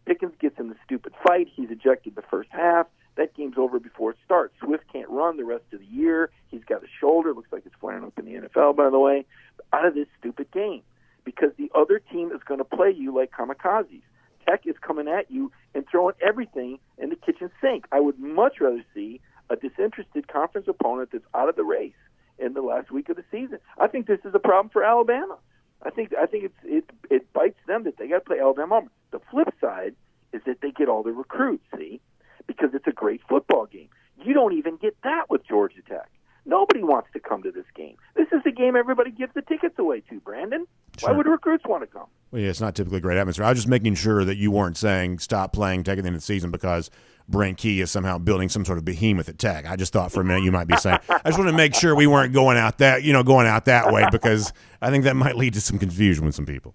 Pickens gets in the stupid fight. He's ejected the first half. That game's over before it starts. Swift can't run the rest of the year. He's got a shoulder. Looks like it's flaring up in the NFL, by the way, out of this stupid game because the other team is going to play you like kamikazes. Tech is coming at you and throwing everything in the kitchen sink. I would much rather see a disinterested conference opponent that's out of the race in the last week of the season. I think this is a problem for Alabama. I think it bites them that they got to play Alabama. The flip side is that they get all the recruits, see, because it's a great football game. You don't even get that with Georgia Tech. Nobody wants to come to this game. This is the game everybody gives the tickets away to, Brandon. Sure. Why would recruits want to come? Well, yeah, it's not typically a great atmosphere. I was just making sure that you weren't saying stop playing Tech at the end of the season because Brent Key is somehow building some sort of behemoth at Tech. I just thought for a minute you might be saying. I just want to make sure we weren't going out that way because I think that might lead to some confusion with some people.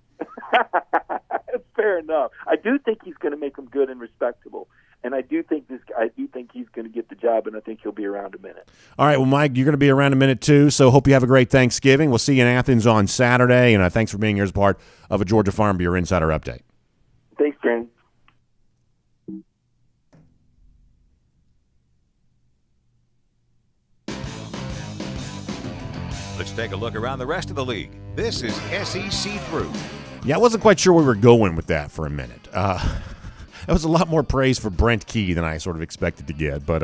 Fair enough. I do think he's going to make them good and respectable. And I do think he's going to get the job, and I think he'll be around a minute. All right, well, Mike, you're going to be around a minute too, so hope you have a great Thanksgiving. We'll see you in Athens on Saturday, and thanks for being here as part of a Georgia Farm Bureau Insider Update. Thanks, Brandon. Let's take a look around the rest of the league. This is SEC Through. Yeah, I wasn't quite sure where we were going with that for a minute. That was a lot more praise for Brent Key than I sort of expected to get, but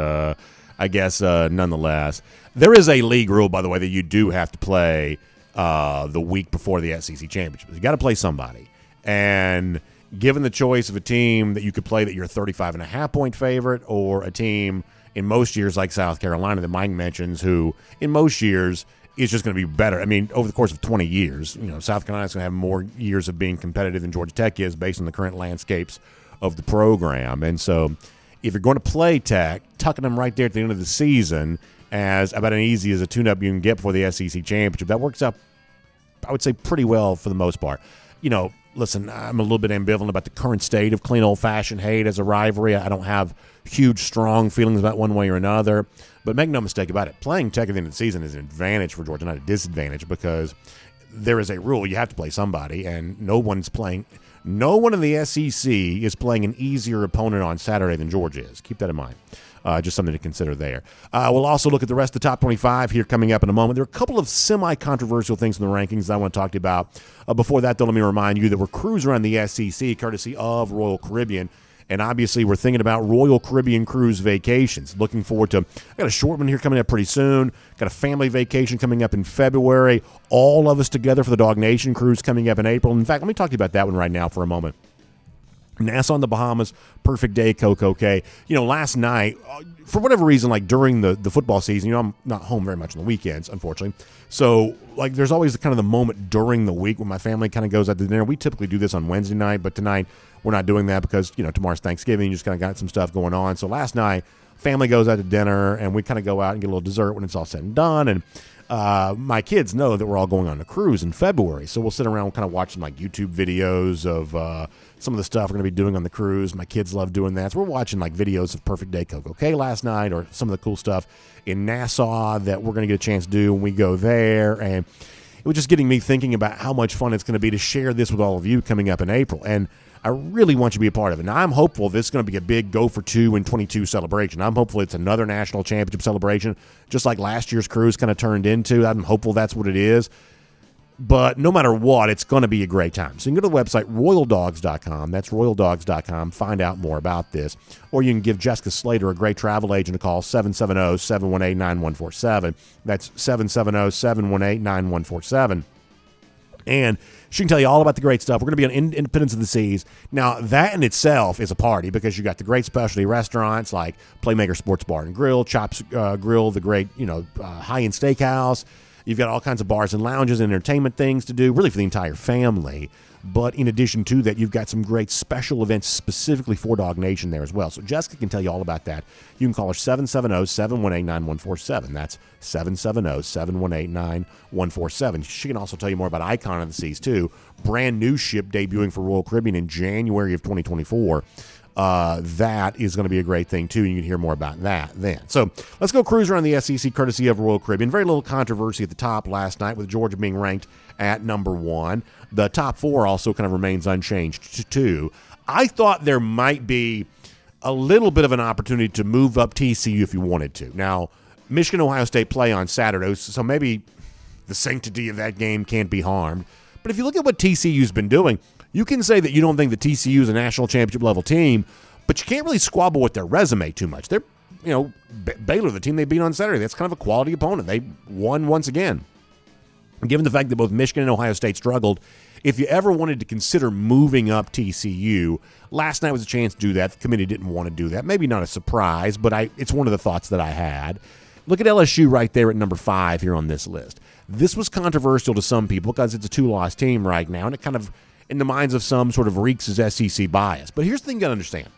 I guess nonetheless. There is a league rule, by the way, that you do have to play the week before the SEC championship. You got to play somebody. And given the choice of a team that you could play that you're a 35.5-point favorite or a team in most years like South Carolina that Mike mentions who in most years is just going to be better. I mean, over the course of 20 years, South Carolina's going to have more years of being competitive than Georgia Tech is based on the current landscapes of the program. And so if you're going to play Tech, tucking them right there at the end of the season as about as easy as a tune-up you can get before the SEC championship, that works out, I would say, pretty well for the most part. Listen, I'm a little bit ambivalent about the current state of clean old-fashioned hate as a rivalry. I don't have huge, strong feelings about one way or another. But make no mistake about it, playing Tech at the end of the season is an advantage for Georgia, not a disadvantage, because there is a rule. You have to play somebody, and no one in the SEC is playing an easier opponent on Saturday than Georgia is. Keep that in mind. Just something to consider there. We'll also look at the rest of the top 25 here coming up in a moment. There are a couple of semi-controversial things in the rankings that I want to talk to you about. Before that, though, let me remind you that we're cruising around the SEC courtesy of Royal Caribbean. And obviously, we're thinking about Royal Caribbean cruise vacations. Looking forward to, I got a short one here coming up pretty soon. Got a family vacation coming up in February. All of us together for the DawgNation cruise coming up in April. In fact, let me talk to you about that one right now for a moment. Nassau in the Bahamas, perfect day, Coco Cay. Last night, for whatever reason, like during the football season, I'm not home very much on the weekends, unfortunately. So, there's always kind of the moment during the week when my family kind of goes out to dinner. We typically do this on Wednesday night, but tonight we're not doing that because, tomorrow's Thanksgiving. You just kind of got some stuff going on. So last night, family goes out to dinner, and we kind of go out and get a little dessert when it's all said and done. And my kids know that we're all going on a cruise in February. So we'll sit around kind of watching YouTube videos of some of the stuff we're going to be doing on the cruise. My kids love doing that. So we're watching videos of Perfect Day Coco Cay last night or some of the cool stuff in Nassau that we're going to get a chance to do when we go there. And it was just getting me thinking about how much fun it's going to be to share this with all of you coming up in April. And I really want you to be a part of it. Now, I'm hopeful this is going to be a big Go for 2 and 22 celebration. I'm hopeful it's another national championship celebration, just like last year's cruise kind of turned into. I'm hopeful that's what it is. But no matter what, it's going to be a great time. So you can go to the website, royaldogs.com. That's royaldogs.com. Find out more about this. Or you can give Jessica Slater, a great travel agent, a call, 770-718-9147. That's 770-718-9147. And she can tell you all about the great stuff. We're going to be on Independence of the Seas. Now, that in itself is a party because you got the great specialty restaurants like Playmaker Sports Bar and Grill, Chops Grill, the great, high-end steakhouse. You've got all kinds of bars and lounges and entertainment things to do, really for the entire family. But in addition to that, you've got some great special events specifically for DawgNation there as well. So Jessica can tell you all about that. You can call her 770-718-9147. That's 770-718-9147. She can also tell you more about Icon of the Seas, too. Brand new ship debuting for Royal Caribbean in January of 2024. That is going to be a great thing, too. You can hear more about that then. So let's go cruise around the SEC courtesy of Royal Caribbean. Very little controversy at the top last night with Georgia being ranked at number 1. The top 4 also kind of remains unchanged, too. I thought there might be a little bit of an opportunity to move up TCU if you wanted to. Now, Michigan-Ohio State play on Saturday, so maybe the sanctity of that game can't be harmed. But if you look at what TCU's been doing, you can say that you don't think the TCU is a national championship level team, but you can't really squabble with their resume too much. They're Baylor, the team they beat on Saturday, that's kind of a quality opponent. They won once again. Given the fact that both Michigan and Ohio State struggled, if you ever wanted to consider moving up TCU, last night was a chance to do that. The committee didn't want to do that. Maybe not a surprise, but it's one of the thoughts that I had. Look at LSU right there at number 5 here on this list. This was controversial to some people because it's a 2-loss team right now, and it kind of, in the minds of some, sort of reeks as SEC bias. But here's the thing you got to understand.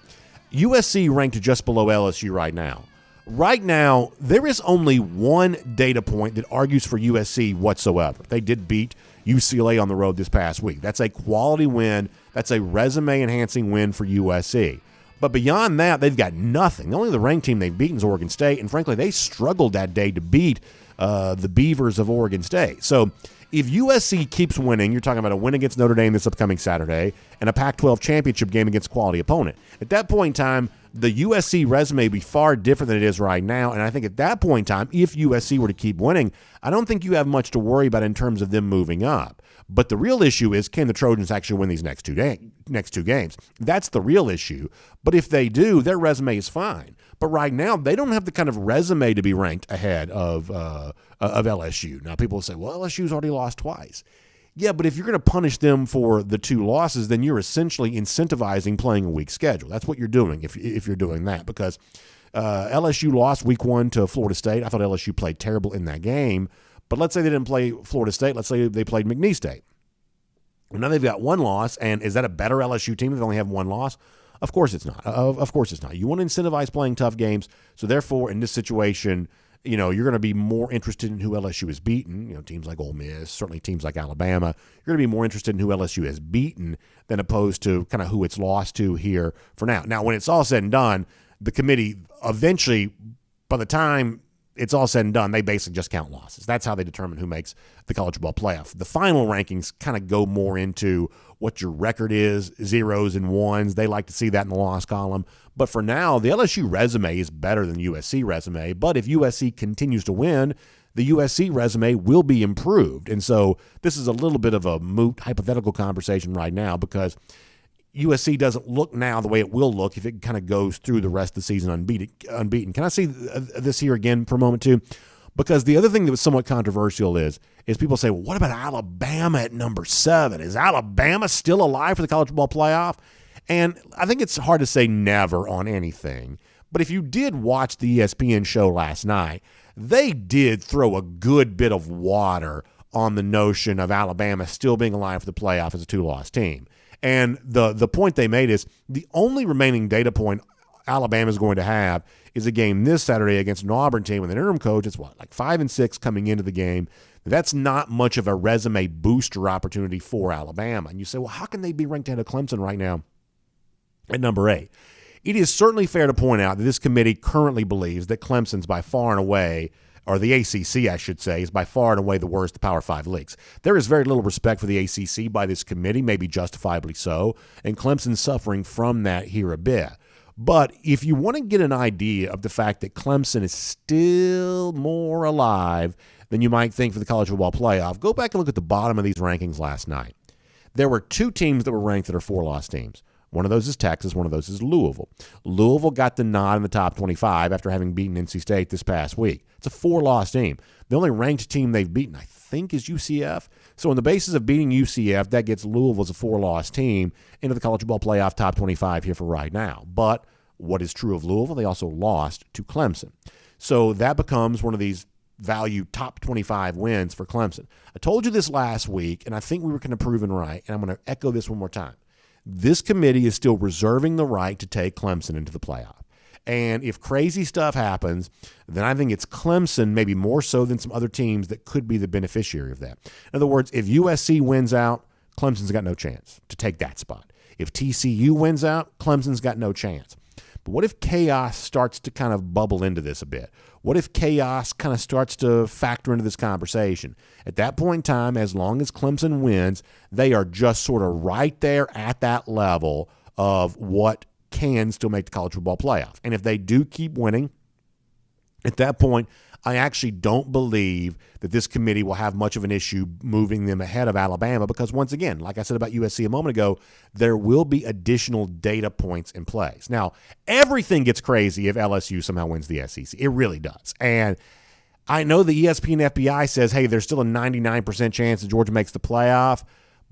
USC ranked just below LSU right now. Right now, there is only one data point that argues for USC whatsoever. They did beat UCLA on the road this past week. That's a quality win. That's a resume-enhancing win for USC. But beyond that, they've got nothing. The only the ranked team they've beaten is Oregon State, and frankly, they struggled that day to beat the Beavers of Oregon State. So if USC keeps winning, you're talking about a win against Notre Dame this upcoming Saturday and a Pac-12 championship game against a quality opponent. At that point in time, the USC resume would be far different than it is right now, and I think at that point in time, if USC were to keep winning, I don't think you have much to worry about in terms of them moving up. But the real issue is, can the Trojans actually win these next two games? That's the real issue. But if they do, their resume is fine. But right now, they don't have the kind of resume to be ranked ahead of LSU. Now, people will say, well, LSU's already lost twice. Yeah, but if you're going to punish them for the 2 losses, then you're essentially incentivizing playing a weak schedule. That's what you're doing if you're doing that, because LSU lost week 1 to Florida State. I thought LSU played terrible in that game. But let's say they didn't play Florida State. Let's say they played McNeese State. Well, now they've got 1 loss, and is that a better LSU team if they only have 1 loss? Of course it's not. Of course it's not. You want to incentivize playing tough games, so therefore in this situation, you're going to be more interested in who LSU has beaten. Teams like Ole Miss, certainly teams like Alabama. You're going to be more interested in who LSU has beaten than opposed to kind of who it's lost to here for now. Now, when it's all said and done, the committee eventually, by the time it's all said and done, they basically just count losses. That's how they determine who makes the college football playoff. The final rankings kind of go more into what your record is, 0s and 1s. They like to see that in the loss column. But for now, the LSU resume is better than the USC resume. But if USC continues to win, the USC resume will be improved. And so this is a little bit of a moot hypothetical conversation right now, because USC doesn't look now the way it will look if it kind of goes through the rest of the season unbeaten. Can I see this here again for a moment too? Because the other thing that was somewhat controversial is people say, well, what about Alabama at number 7? Is Alabama still alive for the college football playoff? And I think it's hard to say never on anything. But if you did watch the ESPN show last night, they did throw a good bit of water on the notion of Alabama still being alive for the playoff as a 2-loss team. And the point they made is the only remaining data point Alabama is going to have is a game this Saturday against an Auburn team with an interim coach. It's like 5-6 coming into the game. That's not much of a resume booster opportunity for Alabama. And you say, well, how can they be ranked ahead of Clemson right now at number 8? It is certainly fair to point out that this committee currently believes that Clemson's by far and away, or the ACC, I should say, is by far and away the worst of the Power 5 leagues. There is very little respect for the ACC by this committee, maybe justifiably so, and Clemson's suffering from that here a bit. But if you want to get an idea of the fact that Clemson is still more alive than you might think for the college football playoff, go back and look at the bottom of these rankings last night. There were 2 teams that were ranked that are 4-loss teams. One of those is Texas. One of those is Louisville. Louisville got the nod in the top 25 after having beaten NC State this past week. It's a 4-loss team. The only ranked team they've beaten, I think, is UCF. So on the basis of beating UCF, that gets Louisville as a 4-loss team into the college football playoff top 25 here for right now. But what is true of Louisville, they also lost to Clemson. So that becomes one of these value top 25 wins for Clemson. I told you this last week, and I think we were kind of proven right, and I'm going to echo this one more time. This committee is still reserving the right to take Clemson into the playoff. And if crazy stuff happens, then I think it's Clemson, maybe more so than some other teams, that could be the beneficiary of that. In other words, if USC wins out, Clemson's got no chance to take that spot. If TCU wins out, Clemson's got no chance. But what if chaos starts to kind of bubble into this a bit? What if chaos kind of starts to factor into this conversation? At that point in time, as long as Clemson wins, they are just sort of right there at that level of what can still make the college football playoff. And if they do keep winning, at that point, I actually don't believe that this committee will have much of an issue moving them ahead of Alabama because, once again, like I said about USC a moment ago, there will be additional data points in place. Now, everything gets crazy if LSU somehow wins the SEC. It really does. And I know the ESPN FBI says, hey, there's still a 99% chance that Georgia makes the playoff.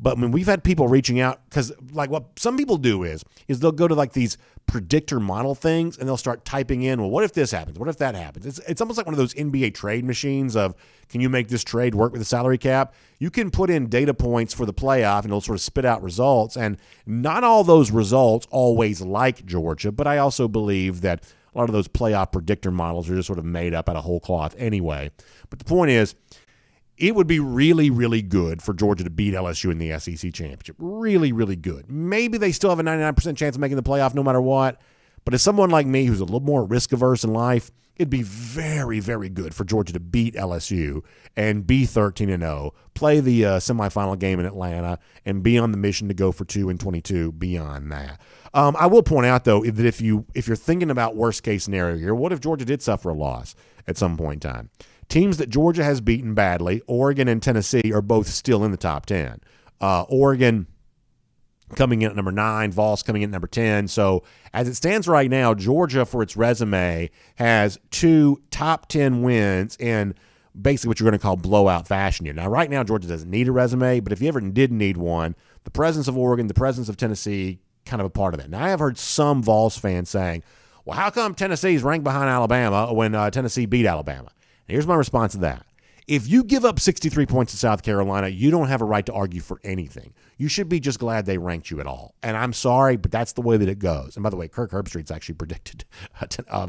But when we've had people reaching out, because like what some people do is they'll go to like these predictor model things and they'll start typing in, well, what if this happens? What if that happens? It's almost like one of those NBA trade machines of, can you make this trade work with the salary cap? You can put in data points for the playoff and it'll sort of spit out results. And not all those results always like Georgia, but I also believe that a lot of those playoff predictor models are just sort of made up out of whole cloth anyway. But the point is, it would be really, really good for Georgia to beat LSU in the SEC championship. Really, really good. Maybe they still have a 99% chance of making the playoff no matter what. But as someone like me who's a little more risk-averse in life, it'd be very, very good for Georgia to beat LSU and be 13-0, play the semifinal game in Atlanta, and be on the mission to go for 2-22 beyond that. I will point out, though, that if you're thinking about worst-case scenario here, what if Georgia did suffer a loss at some point in time? Teams that Georgia has beaten badly, Oregon and Tennessee, are both still in the top 10. Oregon coming in at number 9, Vols coming in at number 10. So as it stands right now, Georgia, for its resume, has 2 top 10 wins in basically what you're going to call blowout fashion here. Now, right now, Georgia doesn't need a resume, but if you ever did need one, the presence of Oregon, the presence of Tennessee, kind of a part of that. Now, I have heard some Vols fans saying, well, how come Tennessee's ranked behind Alabama when Tennessee beat Alabama? Here's my response to that. If you give up 63 points to South Carolina, you don't have a right to argue for anything. You should be just glad they ranked you at all. And I'm sorry, but that's the way that it goes. And by the way, Kirk Herbstreit's actually predicted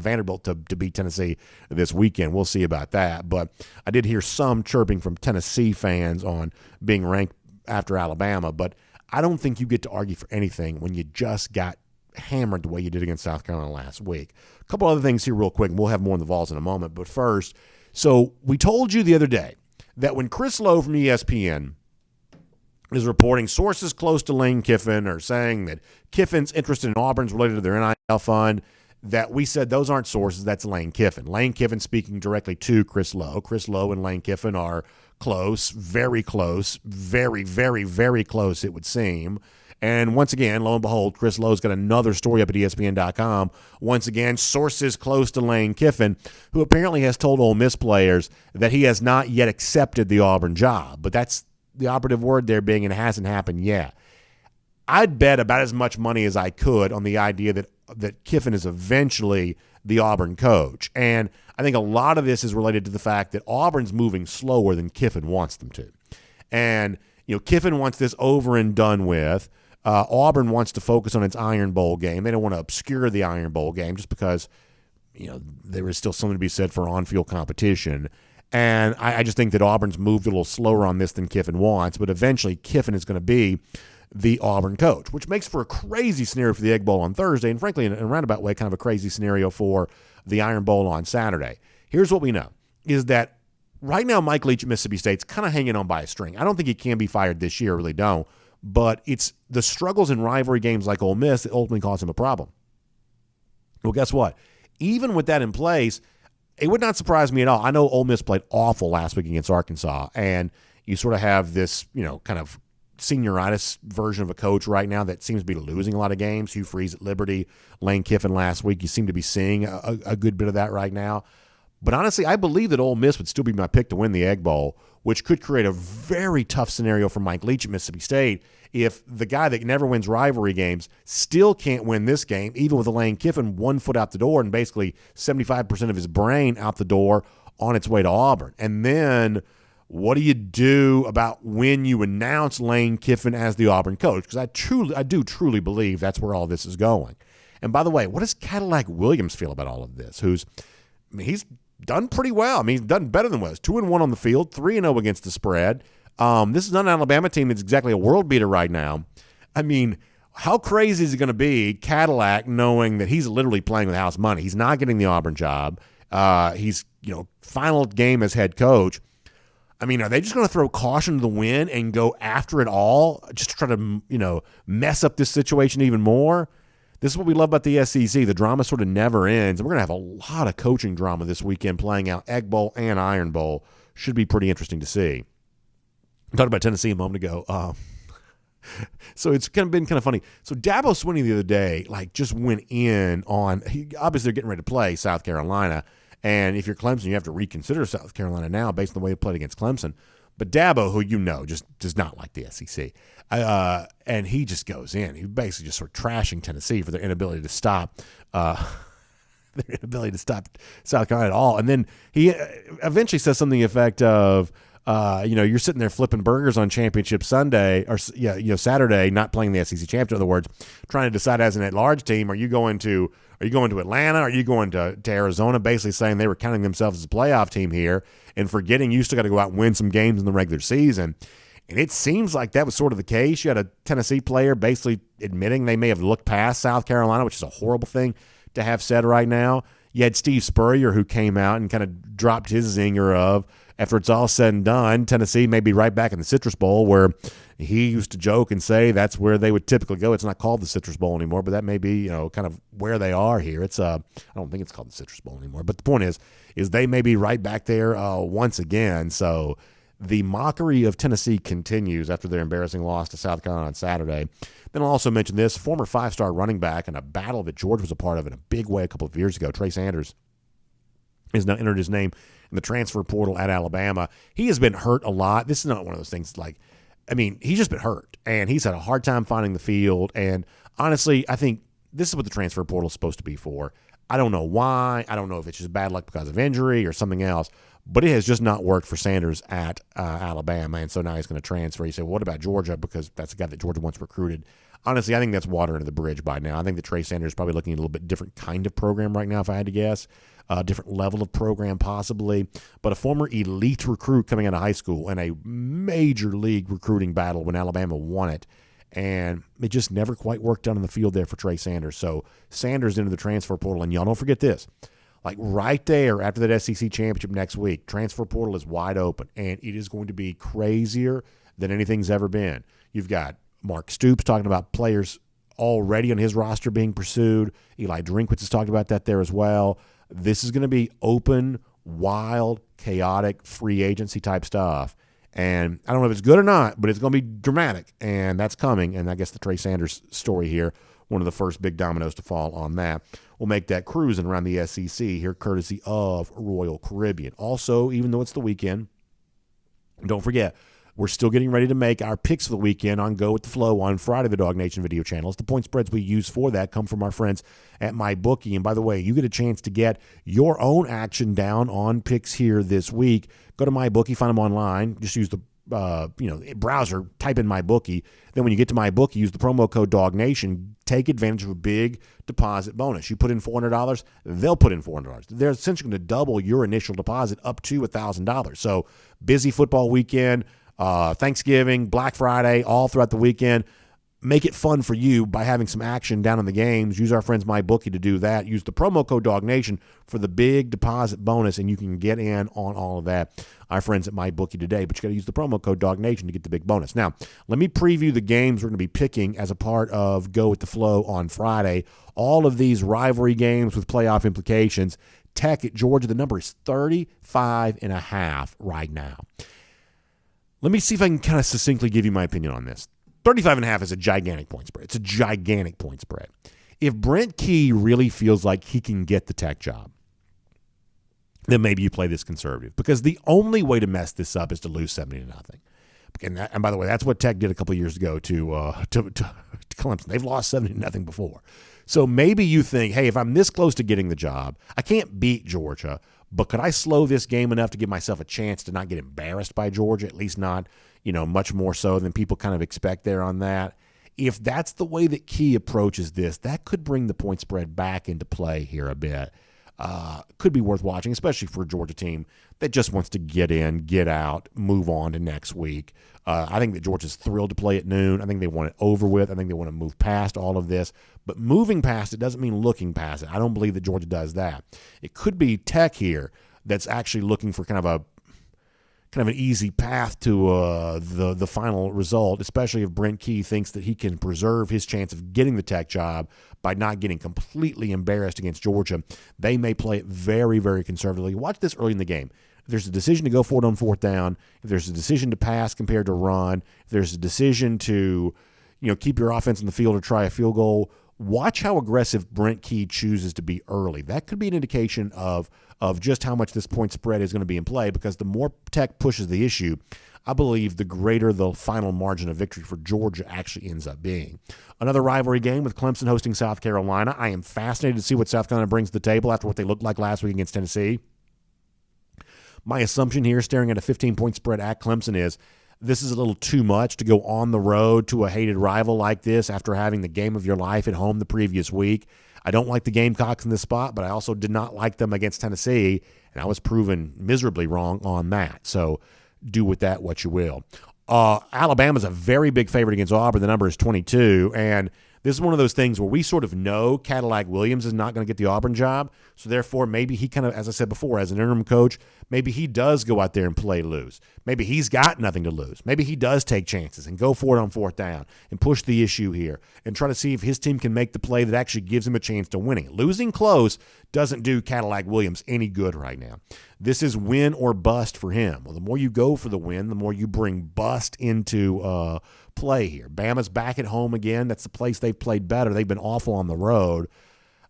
Vanderbilt to beat Tennessee this weekend. We'll see about that. But I did hear some chirping from Tennessee fans on being ranked after Alabama. But I don't think you get to argue for anything when you just got hammered the way you did against South Carolina last week. A couple other things here real quick, and we'll have more on the Vols in a moment. But first, so we told you the other day that when Chris Lowe from ESPN is reporting sources close to Lane Kiffin or saying that Kiffin's interested in Auburn's related to their NIL fund, that we said those aren't sources, that's Lane Kiffin. Lane Kiffin speaking directly to Chris Lowe. Chris Lowe and Lane Kiffin are close, very, very, very close, it would seem. And once again, lo and behold, Chris Lowe's got another story up at ESPN.com. Once again, sources close to Lane Kiffin, who apparently has told Ole Miss players that he has not yet accepted the Auburn job. But that's the operative word there being it hasn't happened yet. I'd bet about as much money as I could on the idea that Kiffin is eventually the Auburn coach. And I think a lot of this is related to the fact that Auburn's moving slower than Kiffin wants them to. And, Kiffin wants this over and done with. Auburn wants to focus on its Iron Bowl game. They don't want to obscure the Iron Bowl game just because, there is still something to be said for on-field competition. And I just think that Auburn's moved a little slower on this than Kiffin wants, but eventually Kiffin is going to be the Auburn coach, which makes for a crazy scenario for the Egg Bowl on Thursday, and frankly, in a roundabout way, kind of a crazy scenario for the Iron Bowl on Saturday. Here's what we know, is that right now Mike Leach at Mississippi State's kind of hanging on by a string. I don't think he can be fired this year, I really don't. But it's the struggles in rivalry games like Ole Miss that ultimately cause him a problem. Well, guess what? Even with that in place, it would not surprise me at all. I know Ole Miss played awful last week against Arkansas, and you sort of have this, kind of senioritis version of a coach right now that seems to be losing a lot of games. Hugh Freeze at Liberty, Lane Kiffin last week. You seem to be seeing a good bit of that right now. But honestly, I believe that Ole Miss would still be my pick to win the Egg Bowl, which could create a very tough scenario for Mike Leach at Mississippi State if the guy that never wins rivalry games still can't win this game, even with Lane Kiffin 1 foot out the door and basically 75% of his brain out the door on its way to Auburn. And then what do you do about when you announce Lane Kiffin as the Auburn coach? Because I do truly believe that's where all this is going. And by the way, what does Cadillac Williams feel about all of this? He's done pretty well. He's done better than was. 2-1 on the field, 3-0 against the spread. This is not an Alabama team that's exactly a world beater right now. How crazy is it going to be, Cadillac, knowing that he's literally playing with house money? He's not getting the Auburn job. He's, final game as head coach. Are they just going to throw caution to the wind and go after it all, just to try to, mess up this situation even more? This is what we love about the SEC. The drama sort of never ends. And we're going to have a lot of coaching drama this weekend playing out. Egg Bowl and Iron Bowl should be pretty interesting to see. I talked about Tennessee a moment ago. So it's been kind of funny. So Dabo Swinney the other day, just went in on – obviously they're getting ready to play South Carolina. And if you're Clemson, you have to reconsider South Carolina now based on the way they played against Clemson. But Dabo, who just does not like the SEC, and he just goes in. He basically just sort of trashing Tennessee for their inability to stop South Carolina at all. And then he eventually says something to the effect of, you're sitting there flipping burgers on Championship Sunday or Saturday, not playing the SEC championship. In other words, trying to decide as an at-large team, are you going to Atlanta? Are you going to Arizona? Basically saying they were counting themselves as a playoff team here and forgetting you still got to go out and win some games in the regular season. And it seems like that was sort of the case. You had a Tennessee player basically admitting they may have looked past South Carolina, which is a horrible thing to have said right now. You had Steve Spurrier who came out and kind of dropped his zinger of, after it's all said and done, Tennessee may be right back in the Citrus Bowl, where he used to joke and say that's where they would typically go. It's not called the Citrus Bowl anymore, but that may be, kind of where they are here. It's I don't think it's called the Citrus Bowl anymore. But the point is they may be right back there once again. So the mockery of Tennessee continues after their embarrassing loss to South Carolina on Saturday. Then I'll also mention this. Former 5-star running back in a battle that George was a part of in a big way a couple of years ago, Trey Sanders, has now entered his name in the transfer portal at Alabama. He has been hurt a lot. This is not one of those things he's just been hurt, and he's had a hard time finding the field. And honestly, I think this is what the transfer portal is supposed to be for. I don't know why. I don't know if it's just bad luck because of injury or something else, but it has just not worked for Sanders at Alabama, and so now he's going to transfer. You say, well, what about Georgia? Because that's a guy that Georgia once recruited. Honestly, I think that's water under the bridge by now. I think that Trey Sanders is probably looking at a little bit different kind of program right now, if I had to guess. A different level of program possibly, but a former elite recruit coming out of high school in a major league recruiting battle when Alabama won it, and it just never quite worked out on the field there for Trey Sanders. So Sanders into the transfer portal, and y'all don't forget this. Right there after that SEC championship next week, transfer portal is wide open, and it is going to be crazier than anything's ever been. You've got Mark Stoops talking about players already on his roster being pursued. Eli Drinkwitz has talked about that there as well. This is going to be open, wild, chaotic, free agency type stuff. And I don't know if it's good or not, but it's going to be dramatic, and that's coming. And I guess the Trey Sanders story here, one of the first big dominoes to fall on that, will make that cruising around the SEC here courtesy of Royal Caribbean. Also, even though it's the weekend, don't forget, we're still getting ready to make our picks for the weekend on Go With The Flow on Friday, the DawgNation video channels. The point spreads we use for that come from our friends at MyBookie. And by the way, you get a chance to get your own action down on picks here this week. Go to MyBookie, find them online. Just use the browser, type in MyBookie. Then when you get to MyBookie, use the promo code DawgNation. Take advantage of a big deposit bonus. You put in $400, they'll put in $400. They're essentially going to double your initial deposit up to $1,000. So busy football weekend. Thanksgiving, Black Friday, all throughout the weekend. Make it fun for you by having some action down in the games. Use our friends MyBookie to do that. Use the promo code DawgNation for the big deposit bonus, and you can get in on all of that. Our friends at MyBookie today, but you got to use the promo code DawgNation to get the big bonus. Now, let me preview the games we're going to be picking as a part of Go With The Flow on Friday. All of these rivalry games with playoff implications. Tech at Georgia, the number is 35.5 right now. Let me see if I can kind of succinctly give you my opinion on this. 35.5 is a gigantic point spread. It's a gigantic point spread. If Brent Key really feels like he can get the Tech job, then maybe you play this conservative, because the only way to mess this up is to lose 70-0. And by the way, that's what Tech did a couple of years ago to Clemson. They've lost 70-0 before. So maybe you think, hey, if I'm this close to getting the job, I can't beat Georgia, but could I slow this game enough to give myself a chance to not get embarrassed by Georgia, at least not, much more so than people kind of expect there on that? If that's the way that Key approaches this, that could bring the point spread back into play here a bit. Could be worth watching, especially for a Georgia team that just wants to get in, get out, move on to next week. I think that Georgia's thrilled to play at noon. I think they want it over with. I think they want to move past all of this. But moving past it doesn't mean looking past it. I don't believe that Georgia does that. It could be Tech here that's actually looking for kind of kind of an easy path to the final result, especially if Brent Key thinks that he can preserve his chance of getting the Tech job by not getting completely embarrassed against Georgia. They may play it very, very conservatively. Watch this early in the game. If there's a decision to go for it on fourth down, if there's a decision to pass compared to run, if there's a decision to keep your offense in the field or try a field goal, watch how aggressive Brent Key chooses to be early. That could be an indication of just how much this point spread is going to be in play, because the more Tech pushes the issue, I believe the greater the final margin of victory for Georgia actually ends up being. Another rivalry game with Clemson hosting South Carolina. I am fascinated to see what South Carolina brings to the table after what they looked like last week against Tennessee. My assumption here, staring at a 15-point spread at Clemson, is this is a little too much to go on the road to a hated rival like this after having the game of your life at home the previous week. I don't like the Gamecocks in this spot, but I also did not like them against Tennessee, and I was proven miserably wrong on that. So do with that what you will. Alabama's a very big favorite against Auburn. The number is 22, and this is one of those things where we sort of know Cadillac Williams is not going to get the Auburn job, so therefore maybe he kind of, as I said before, as an interim coach, maybe he does go out there and play loose. Maybe he's got nothing to lose. Maybe he does take chances and go for it on fourth down and push the issue here and try to see if his team can make the play that actually gives him a chance to winning. Losing close doesn't do Cadillac Williams any good right now. This is win or bust for him. Well, the more you go for the win, the more you bring bust into play here. Bama's back at home again. That's the place they've played better. They've been awful on the road.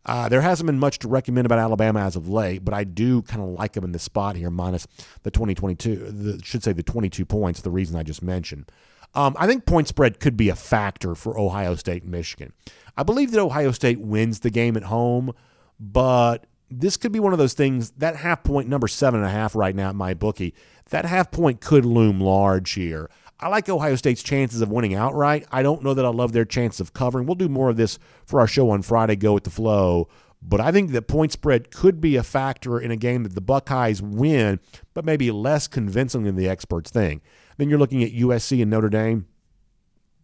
There hasn't been much to recommend about Alabama as of late, but I do kind of like them in this spot here, minus the 22 points, the reason I just mentioned. I think point spread could be a factor for Ohio State and Michigan. I believe that Ohio State wins the game at home, but this could be one of those things, that half point, number 7.5 right now at my bookie, that half point could loom large here. I like Ohio State's chances of winning outright. I don't know that I love their chances of covering. We'll do more of this for our show on Friday, Go with the Flow. But I think that point spread could be a factor in a game that the Buckeyes win, but maybe less convincing than the experts think. Then you're looking at USC and Notre Dame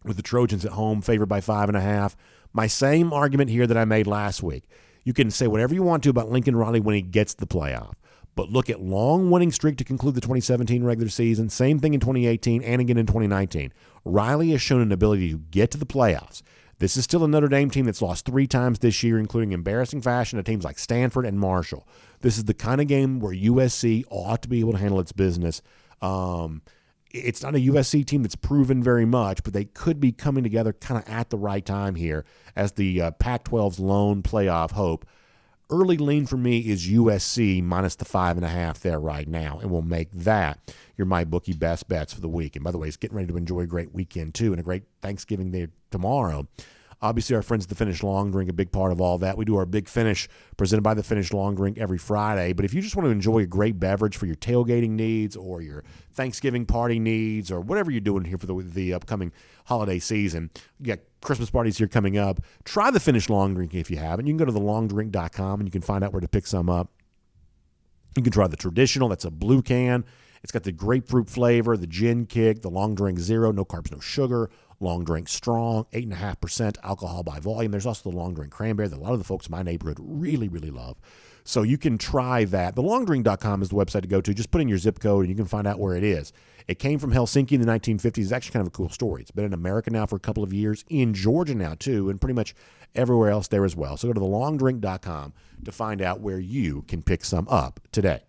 with the Trojans at home, favored by 5.5. My same argument here that I made last week. You can say whatever you want to about Lincoln Riley when he gets the playoff. But look at long winning streak to conclude the 2017 regular season. Same thing in 2018 and again in 2019. Riley has shown an ability to get to the playoffs. This is still a Notre Dame team that's lost 3 times this year, including embarrassing fashion to teams like Stanford and Marshall. This is the kind of game where USC ought to be able to handle its business. It's not a USC team that's proven very much, but they could be coming together kind of at the right time here as the Pac-12's lone playoff hope. Early lean for me is USC minus the 5.5 there right now, and we'll make that your MyBookie best bets for the week. And by the way, it's getting ready to enjoy a great weekend too, and a great Thanksgiving there tomorrow. Obviously, our friends at the Finish Long Drink, a big part of all that. We do our Big Finish presented by the Finish Long Drink every Friday. But if you just want to enjoy a great beverage for your tailgating needs or your Thanksgiving party needs or whatever you're doing here for the upcoming holiday season, you got Christmas parties here coming up, try the Finish Long Drink if you haven't. You can go to thelongdrink.com and you can find out where to pick some up. You can try the traditional. That's a blue can. It's got the grapefruit flavor, the gin kick, the Long Drink Zero, no carbs, no sugar. Long Drink Strong, 8.5% alcohol by volume. There's also the Long Drink Cranberry that a lot of the folks in my neighborhood really, really love. So you can try that. TheLongDrink.com is the website to go to. Just put in your zip code and you can find out where it is. It came from Helsinki in the 1950s. It's actually kind of a cool story. It's been in America now for a couple of years, in Georgia now too, and pretty much everywhere else there as well. So go to TheLongDrink.com to find out where you can pick some up today.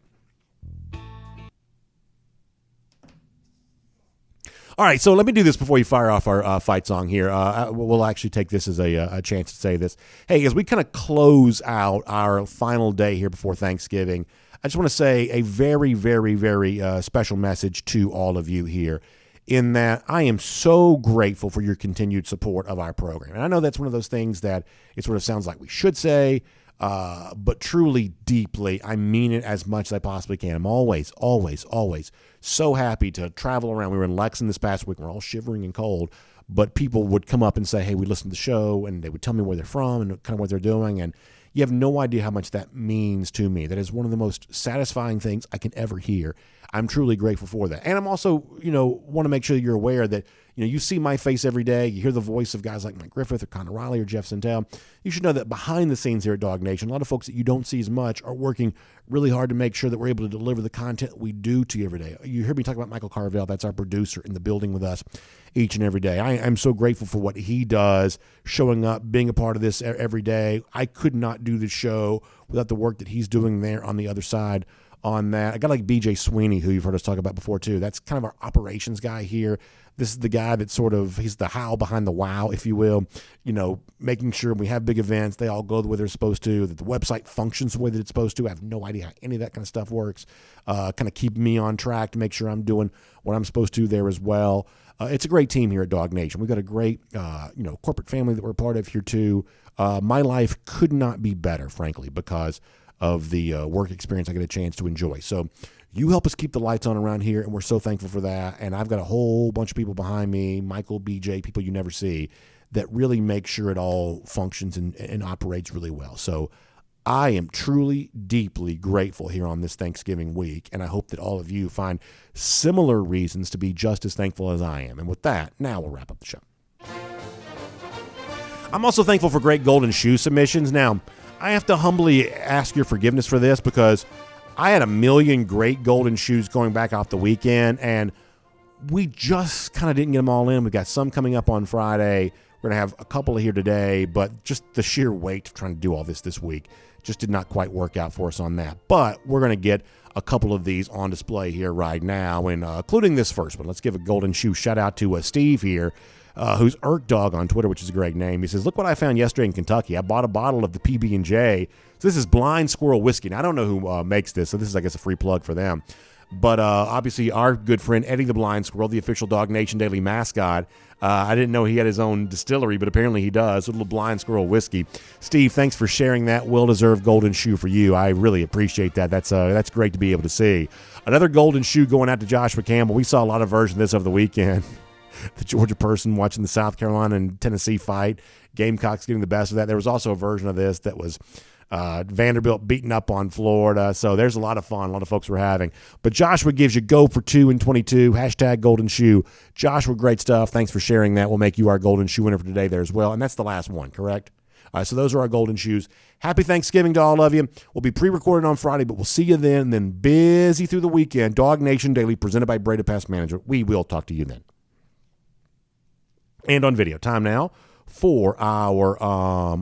All right, so let me do this before you fire off our fight song here. We'll actually take this as a chance to say this. Hey, as we kind of close out our final day here before Thanksgiving, I just want to say a very, very, very special message to all of you here in that I am so grateful for your continued support of our program. And I know that's one of those things that it sort of sounds like we should say, but truly, deeply, I mean it as much as I possibly can. I'm always, always, always so happy to travel around. We were in Lexington this past week. We're all shivering and cold, but people would come up and say, hey, we listened to the show, and they would tell me where they're from and kind of what they're doing, and you have no idea how much that means to me. That is one of the most satisfying things I can ever hear. I'm truly grateful for that. And I'm also, want to make sure that you're aware that you see my face every day. You hear the voice of guys like Mike Griffith or Connor Riley or Jeff Sentell. You should know that behind the scenes here at DawgNation, a lot of folks that you don't see as much are working really hard to make sure that we're able to deliver the content we do to you every day. You hear me talk about Michael Carvell. That's our producer in the building with us each and every day. I'm so grateful for what he does, showing up, being a part of this every day. I could not do the show without the work that he's doing there on the other side on that. I got like BJ Sweeney, who you've heard us talk about before too. That's kind of our operations guy here. This is the guy that he's the how behind the wow, if you will, making sure we have big events, they all go the way they're supposed to, that the website functions the way that it's supposed to. I have no idea how any of that kind of stuff works. Kind of keep me on track to make sure I'm doing what I'm supposed to there as well. It's a great team here at DawgNation. We've got a great, corporate family that we're a part of here too. My life could not be better, frankly, because of the work experience I get a chance to enjoy. So you help us keep the lights on around here, and we're so thankful for that. And I've got a whole bunch of people behind me, Michael, BJ, people you never see, that really make sure it all functions and operates really well. So I am truly, deeply grateful here on this Thanksgiving week, and I hope that all of you find similar reasons to be just as thankful as I am. And with that, now we'll wrap up the show. I'm also thankful for great golden shoe submissions. Now, I have to humbly ask your forgiveness for this because I had a million great golden shoes going back off the weekend, and we just kind of didn't get them all in. We've got some coming up on Friday. We're going to have a couple here today, but just the sheer weight of trying to do all this week just did not quite work out for us on that. But we're going to get a couple of these on display here right now, and including this first one. Let's give a golden shoe shout out to Steve here, who's Irk Dog on Twitter, which is a great name. He says, look what I found yesterday in Kentucky. I bought a bottle of the PB&J. So this is Blind Squirrel Whiskey. Now, I don't know who makes this, so this is, I guess, a free plug for them. But obviously, our good friend Eddie the Blind Squirrel, the official DawgNation Daily mascot, I didn't know he had his own distillery, but apparently he does. A little Blind Squirrel Whiskey. Steve, thanks for sharing that well-deserved golden shoe for you. I really appreciate that. That's great to be able to see. Another golden shoe going out to Joshua Campbell. We saw a lot of versions of this over the weekend. The Georgia person watching the South Carolina and Tennessee fight. Gamecocks getting the best of that. There was also a version of this that was Vanderbilt beating up on Florida. So there's a lot of fun. A lot of folks were having. But Joshua gives you go for 2 in 22. Hashtag golden shoe. Joshua, great stuff. Thanks for sharing that. We'll make you our golden shoe winner for today there as well. And that's the last one, correct? So those are our golden shoes. Happy Thanksgiving to all of you. We'll be pre-recorded on Friday, but we'll see you then. And then busy through the weekend. DawgNation Daily presented by Breda Pest Management. We will talk to you then. And on video. Time now for our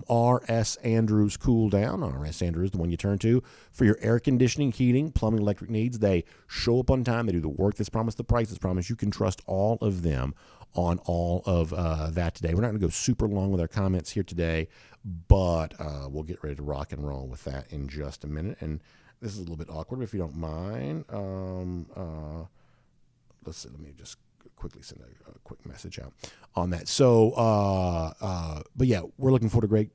R.S. Andrews cool down. R.S. Andrews, the one you turn to for your air conditioning, heating, plumbing, electric needs. They show up on time. They do the work that's promised, the price that's promised. You can trust all of them on all of that today. We're not going to go super long with our comments here today, but we'll get ready to rock and roll with that in just a minute. And this is a little bit awkward, but if you don't mind, let's see. Let me just quickly send a quick message out on that. So, but yeah, we're looking forward to a great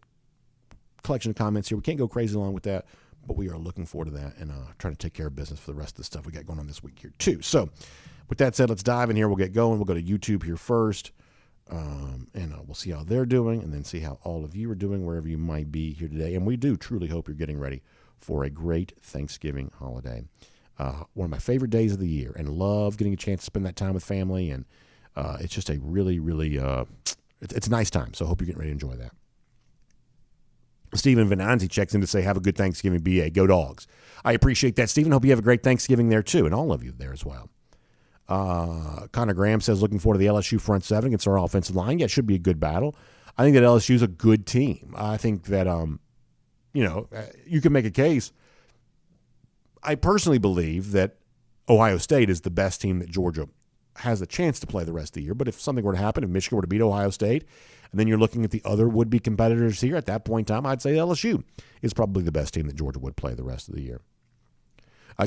collection of comments here. We can't go crazy along with that, but we are looking forward to that and trying to take care of business for the rest of the stuff we got going on this week here too. So with that said, let's dive in here. We'll get going. We'll go to YouTube here first, and we'll see how they're doing and then see how all of you are doing wherever you might be here today. And we do truly hope you're getting ready for a great Thanksgiving holiday. One of my favorite days of the year, and love getting a chance to spend that time with family. And it's just a really, really, it's a nice time. So I hope you're getting ready to enjoy that. Stephen Venanzi checks in to say, have a good Thanksgiving, BA. Go Dogs. I appreciate that, Stephen. Hope you have a great Thanksgiving there too, and all of you there as well. Connor Graham says, looking forward to the LSU front seven against our offensive line. Yeah, it should be a good battle. I think that LSU is a good team. I think that, you can make a case. I personally believe that Ohio State is the best team that Georgia has a chance to play the rest of the year. But if something were to happen, if Michigan were to beat Ohio State, and then you're looking at the other would-be competitors here, at that point in time, I'd say LSU is probably the best team that Georgia would play the rest of the year.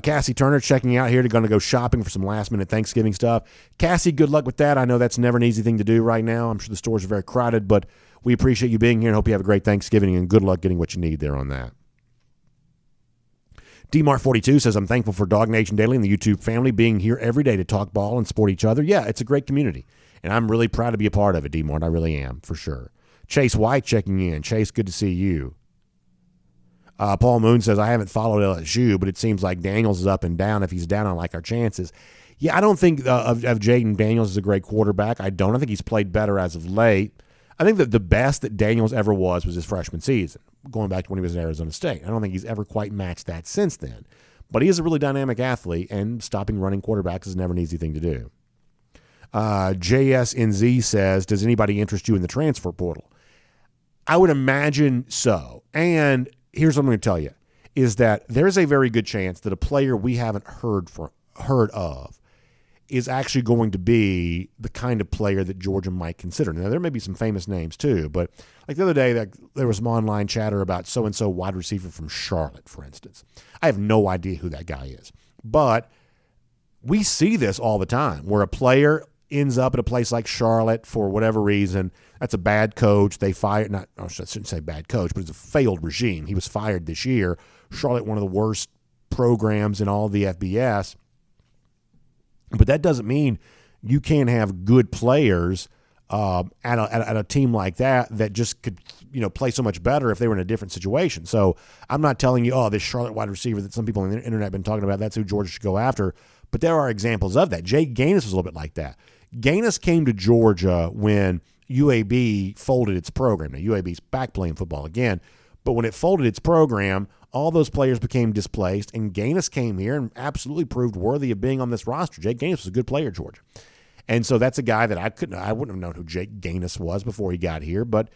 Cassie Turner checking out here. They're going to go shopping for some last-minute Thanksgiving stuff. Cassie, good luck with that. I know that's never an easy thing to do right now. I'm sure the stores are very crowded, but we appreciate you being here and hope you have a great Thanksgiving, and good luck getting what you need there on that. DMart42 says, I'm thankful for DawgNation Daily and the YouTube family being here every day to talk ball and support each other. Yeah, it's a great community, and I'm really proud to be a part of it, DMart. I really am, for sure. Chase White checking in. Chase, good to see you. Paul Moon says, I haven't followed LSU, but it seems like Daniels is up and down. If he's down, I like our chances. Yeah, I don't think of Jaden Daniels as a great quarterback. I don't. I think he's played better as of late. I think that the best that Daniels ever was his freshman season, going back to when he was at Arizona State. I don't think he's ever quite matched that since then. But he is a really dynamic athlete, and stopping running quarterbacks is never an easy thing to do. JSNZ says, does anybody interest you in the transfer portal? I would imagine so. And here's what I'm going to tell you, is that there's a very good chance that a player we haven't heard of is actually going to be the kind of player that Georgia might consider. Now, there may be some famous names too, but like the other day, there was some online chatter about so-and-so wide receiver from Charlotte, for instance. I have no idea who that guy is. But we see this all the time, where a player ends up at a place like Charlotte for whatever reason. That's a bad coach. They fired, I shouldn't say bad coach, but it's a failed regime. He was fired this year. Charlotte, one of the worst programs in all the FBS. But that doesn't mean you can't have good players at a team like that just could play so much better if they were in a different situation. So I'm not telling you, this Charlotte wide receiver that some people on the internet have been talking about, that's who Georgia should go after. But there are examples of that. Jake Gaines was a little bit like that. Gaines came to Georgia when UAB folded its program. Now, UAB's back playing football again, but when it folded its program, all those players became displaced, and Gaines came here and absolutely proved worthy of being on this roster. Jake Gaines was a good player at Georgia. And so that's a guy that I wouldn't have known who Jake Gaines was before he got here, but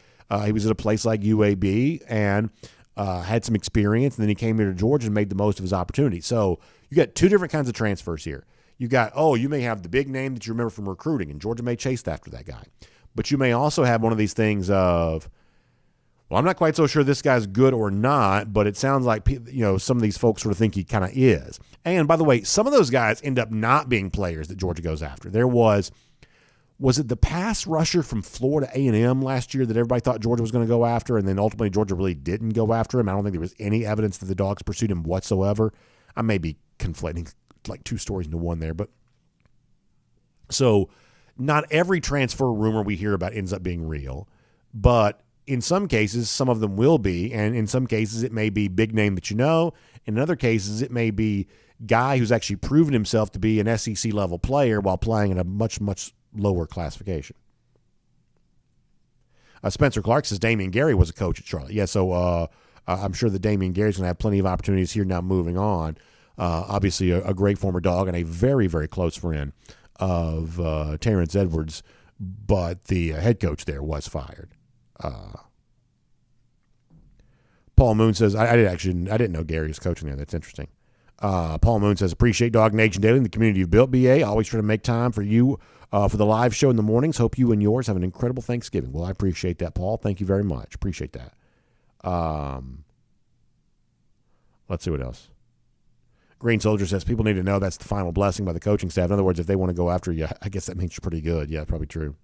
he was at a place like UAB and had some experience, and then he came here to Georgia and made the most of his opportunity. So you got two different kinds of transfers here. You got, you may have the big name that you remember from recruiting, and Georgia may chase after that guy. But you may also have one of these things of, well, I'm not quite so sure this guy's good or not, but it sounds like some of these folks sort of think he kind of is. And by the way, some of those guys end up not being players that Georgia goes after. There was it the pass rusher from Florida A&M last year that everybody thought Georgia was going to go after, and then ultimately Georgia really didn't go after him? I don't think there was any evidence that the Dogs pursued him whatsoever. I may be conflating like two stories into one there, but so not every transfer rumor we hear about ends up being real, but in some cases, some of them will be, and in some cases it may be big name that you know. In other cases, it may be guy who's actually proven himself to be an SEC level player while playing at a much, much lower classification. Spencer Clark says Damian Gary was a coach at Charlotte. Yeah, so I'm sure that Damian Gary's going to have plenty of opportunities here now moving on. Obviously a great former Dog and a very, very close friend of Terrence Edwards, but the head coach there was fired. Paul Moon says, I didn't know Gary was coaching there. That's interesting. Paul Moon says, appreciate DawgNation Daily and the community you've built, BA. Always try to make time for you for the live show in the mornings. Hope you and yours have an incredible Thanksgiving. Well, I appreciate that, Paul. Thank you very much. Appreciate that. Let's see what else. Green Soldier says, people need to know that's the final blessing by the coaching staff. In other words, if they want to go after you, I guess that means you're pretty good. Yeah, probably true.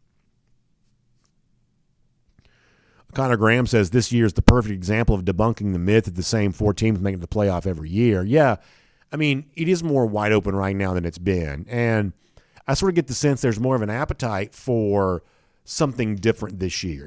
Connor Graham says, this year is the perfect example of debunking the myth that the same four teams make it to the playoff every year. Yeah, I mean, it is more wide open right now than it's been. And I sort of get the sense there's more of an appetite for something different this year.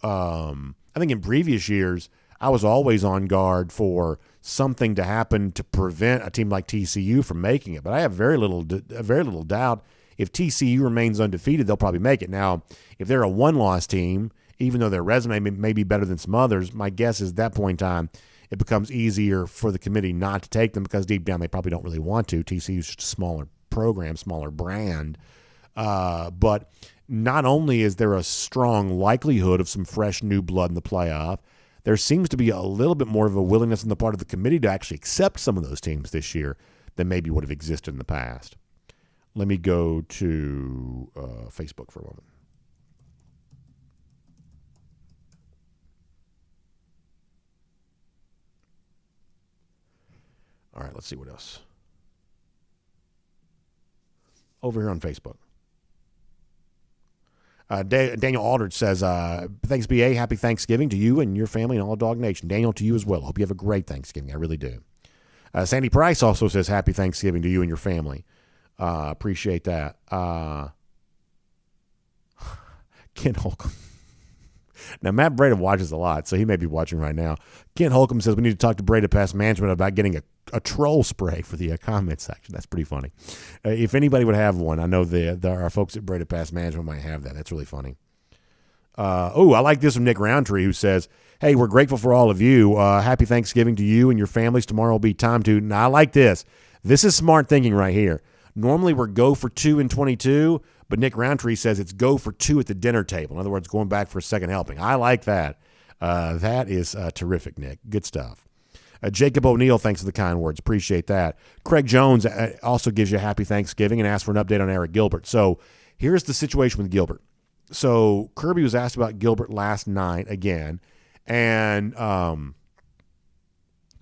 I think in previous years, I was always on guard for something to happen to prevent a team like TCU from making it. But I have very little doubt if TCU remains undefeated, they'll probably make it. Now, if they're a one-loss team, even though their resume may be better than some others, my guess is at that point in time, it becomes easier for the committee not to take them because deep down they probably don't really want to. TCU is just a smaller program, smaller brand. But not only is there a strong likelihood of some fresh new blood in the playoff, there seems to be a little bit more of a willingness on the part of the committee to actually accept some of those teams this year than maybe would have existed in the past. Let me go to Facebook for a moment. All right, let's see what else. Over here on Facebook. Daniel Aldridge says, thanks, BA. Happy Thanksgiving to you and your family and all Dog Nation. Daniel, to you as well. Hope you have a great Thanksgiving. I really do. Sandy Price also says, happy Thanksgiving to you and your family. Appreciate that. Ken Holcomb. Now, Matt Breda watches a lot, so he may be watching right now. Kent Holcomb says we need to talk to Breda Pest Management about getting a troll spray for the comment section. That's pretty funny. If anybody would have one, I know there are folks at Breda Pest Management might have that. That's really funny. I like this from Nick Roundtree, who says, hey, we're grateful for all of you. Happy Thanksgiving to you and your families. Tomorrow will be time to. Now, I like this. This is smart thinking right here. Normally, we're go for 2 and 22, but Nick Roundtree says it's go for 2 at the dinner table. In other words, going back for a second helping. I like that. That is terrific, Nick. Good stuff. Jacob O'Neill, thanks for the kind words. Appreciate that. Craig Jones also gives you a happy Thanksgiving and asks for an update on Eric Gilbert. So here's the situation with Gilbert. So Kirby was asked about Gilbert last night again, and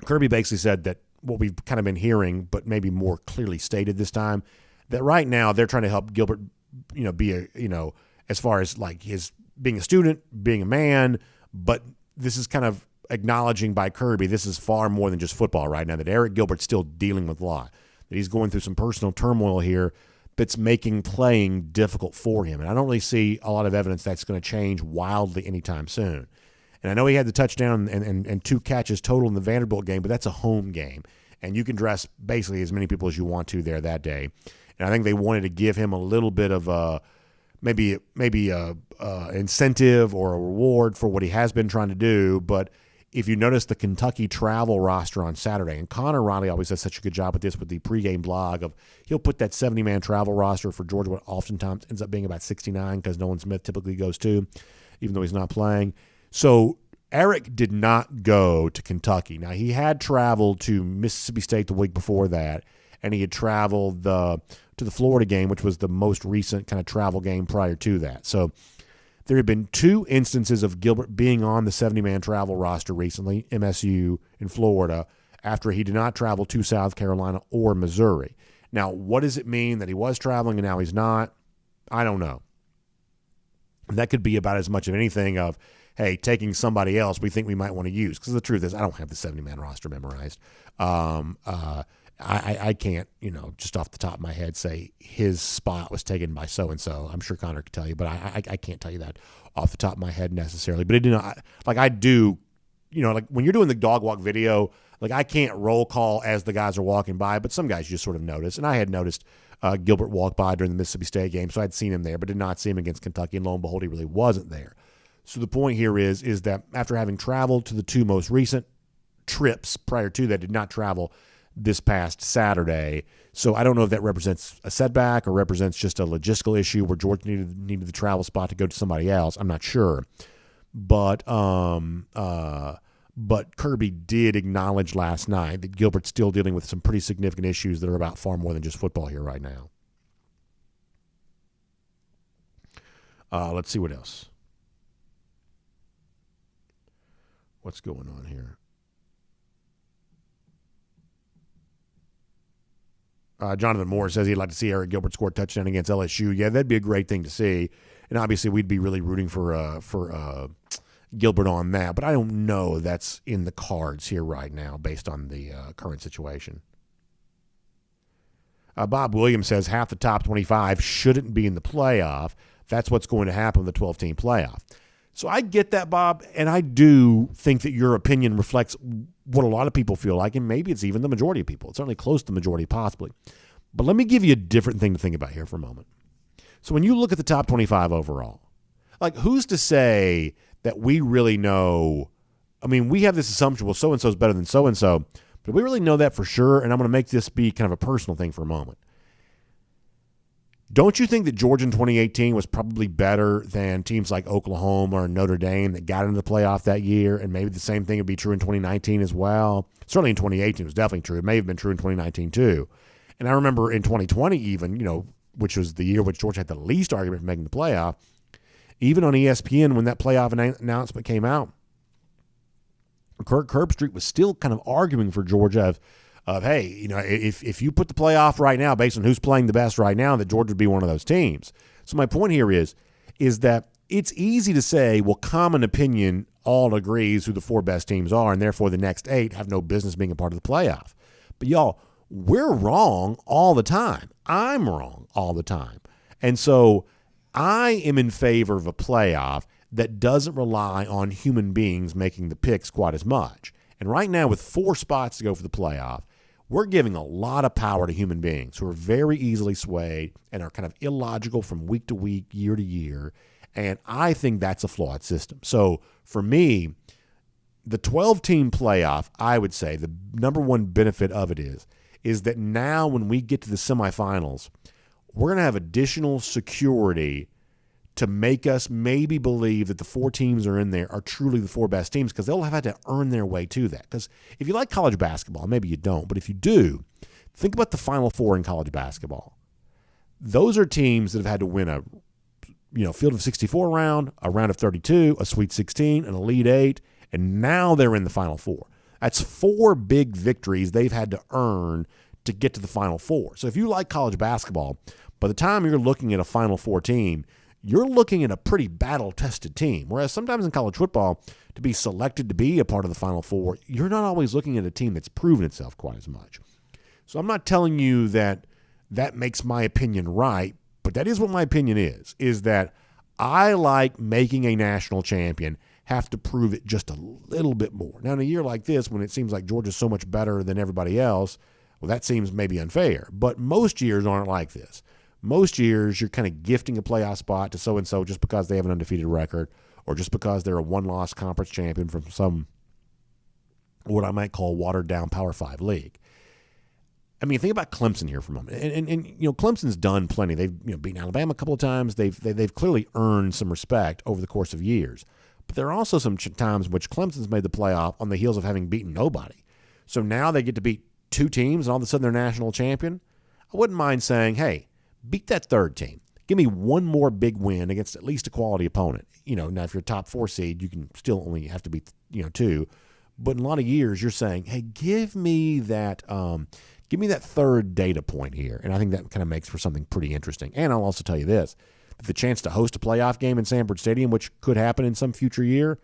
Kirby basically said that what we've kind of been hearing, but maybe more clearly stated this time, that right now they're trying to help Gilbert, be as far as like his being a student, being a man, but this is kind of acknowledging by Kirby, this is far more than just football right now, that Eric Gilbert's still dealing with a lot, that he's going through some personal turmoil here that's making playing difficult for him. And I don't really see a lot of evidence that's going to change wildly anytime soon. And I know he had the touchdown and 2 catches total in the Vanderbilt game, but that's a home game. And you can dress basically as many people as you want to there that day. And I think they wanted to give him a little bit of a maybe a incentive or a reward for what he has been trying to do. But if you notice the Kentucky travel roster on Saturday, and Connor Riley always does such a good job with this with the pregame blog of he'll put that 70-man travel roster for Georgia, what oftentimes ends up being about 69 because Nolan Smith typically goes too, even though he's not playing. So Eric did not go to Kentucky. Now, he had traveled to Mississippi State the week before that, and he had traveled to the Florida game, which was the most recent kind of travel game prior to that. So there have been 2 instances of Gilbert being on the 70-man travel roster recently, MSU in Florida, after he did not travel to South Carolina or Missouri. Now, what does it mean that he was traveling and now he's not? I don't know. That could be about as much of anything of, hey, taking somebody else we think we might want to use. Because the truth is, I don't have the 70-man roster memorized. I can't, just off the top of my head say his spot was taken by so-and-so. I'm sure Connor could tell you, but I can't tell you that off the top of my head necessarily. But it didn't, like I do, like when you're doing the dog walk video, like I can't roll call as the guys are walking by, but some guys you just sort of notice. And I had noticed Gilbert walk by during the Mississippi State game, so I'd seen him there, but did not see him against Kentucky, and lo and behold, he really wasn't there. So the point here is that after having traveled to the 2 most recent trips prior to that, did not travel this past Saturday. So I don't know if that represents a setback or represents just a logistical issue where Georgia needed the travel spot to go to somebody else. I'm not sure. But Kirby did acknowledge last night that Gilbert's still dealing with some pretty significant issues that are about far more than just football here right now. Let's see what else. What's going on here? Jonathan Moore says he'd like to see Eric Gilbert score a touchdown against LSU. Yeah, that'd be a great thing to see. And obviously we'd be really rooting for Gilbert on that. But I don't know that's in the cards here right now based on the current situation. Bob Williams says half the top 25 shouldn't be in the playoff. That's what's going to happen in the 12-team playoff. So I get that, Bob, and I do think that your opinion reflects what a lot of people feel like, and maybe it's even the majority of people. It's certainly close to the majority, possibly. But let me give you a different thing to think about here for a moment. So when you look at the top 25 overall, like who's to say that we really know? I mean, we have this assumption, well, so-and-so is better than so-and-so, but we really know that for sure, and I'm going to make this be kind of a personal thing for a moment. Don't you think that Georgia in 2018 was probably better than teams like Oklahoma or Notre Dame that got into the playoff that year? And maybe the same thing would be true in 2019 as well. Certainly in 2018 it was definitely true. It may have been true in 2019 too. And I remember in 2020 even, which was the year which Georgia had the least argument for making the playoff, even on ESPN when that playoff announcement came out, Kirk Herbstreit was still kind of arguing for Georgia of hey, if you put the playoff right now based on who's playing the best right now, that Georgia would be one of those teams. So my point here is that it's easy to say, well, common opinion all agrees who the 4 best teams are, and therefore the next 8 have no business being a part of the playoff. But y'all, we're wrong all the time. I'm wrong all the time. And so I am in favor of a playoff that doesn't rely on human beings making the picks quite as much. And right now, with 4 spots to go for the playoff, we're giving a lot of power to human beings who are very easily swayed and are kind of illogical from week to week, year to year. And I think that's a flawed system. So for me, the 12-team playoff, I would say the number one benefit of it is that now when we get to the semifinals, we're going to have additional security to make us maybe believe that the 4 teams are in there are truly the 4 best teams, because they'll have had to earn their way to that. Because if you like college basketball, maybe you don't, but if you do, think about the Final Four in college basketball. Those are teams that have had to win a field of 64 round, a round of 32, a Sweet 16, an Elite 8, and now they're in the Final Four. That's 4 big victories they've had to earn to get to the Final Four. So if you like college basketball, by the time you're looking at a Final Four team, you're looking at a pretty battle-tested team. Whereas sometimes in college football, to be selected to be a part of the Final Four, you're not always looking at a team that's proven itself quite as much. So I'm not telling you that that makes my opinion right, but that is what my opinion is that I like making a national champion have to prove it just a little bit more. Now, in a year like this, when it seems like Georgia's so much better than everybody else, well, that seems maybe unfair. But most years aren't like this. Most years, you're kind of gifting a playoff spot to so-and-so just because they have an undefeated record or just because they're a one-loss conference champion from some, what I might call, watered-down Power 5 league. I mean, think about Clemson here for a moment. And Clemson's done plenty. They've beaten Alabama a couple of times. They've clearly earned some respect over the course of years. But there are also some times in which Clemson's made the playoff on the heels of having beaten nobody. So now they get to beat 2 teams, and all of a sudden they're national champion. I wouldn't mind saying, hey, beat that 3rd team. Give me one more big win against at least a quality opponent. Now if you're a top 4 seed, you can still only have to beat 2. But in a lot of years, you're saying, hey, give me that 3rd data point here. And I think that kind of makes for something pretty interesting. And I'll also tell you this. The chance to host a playoff game in Sanford Stadium, which could happen in some future year,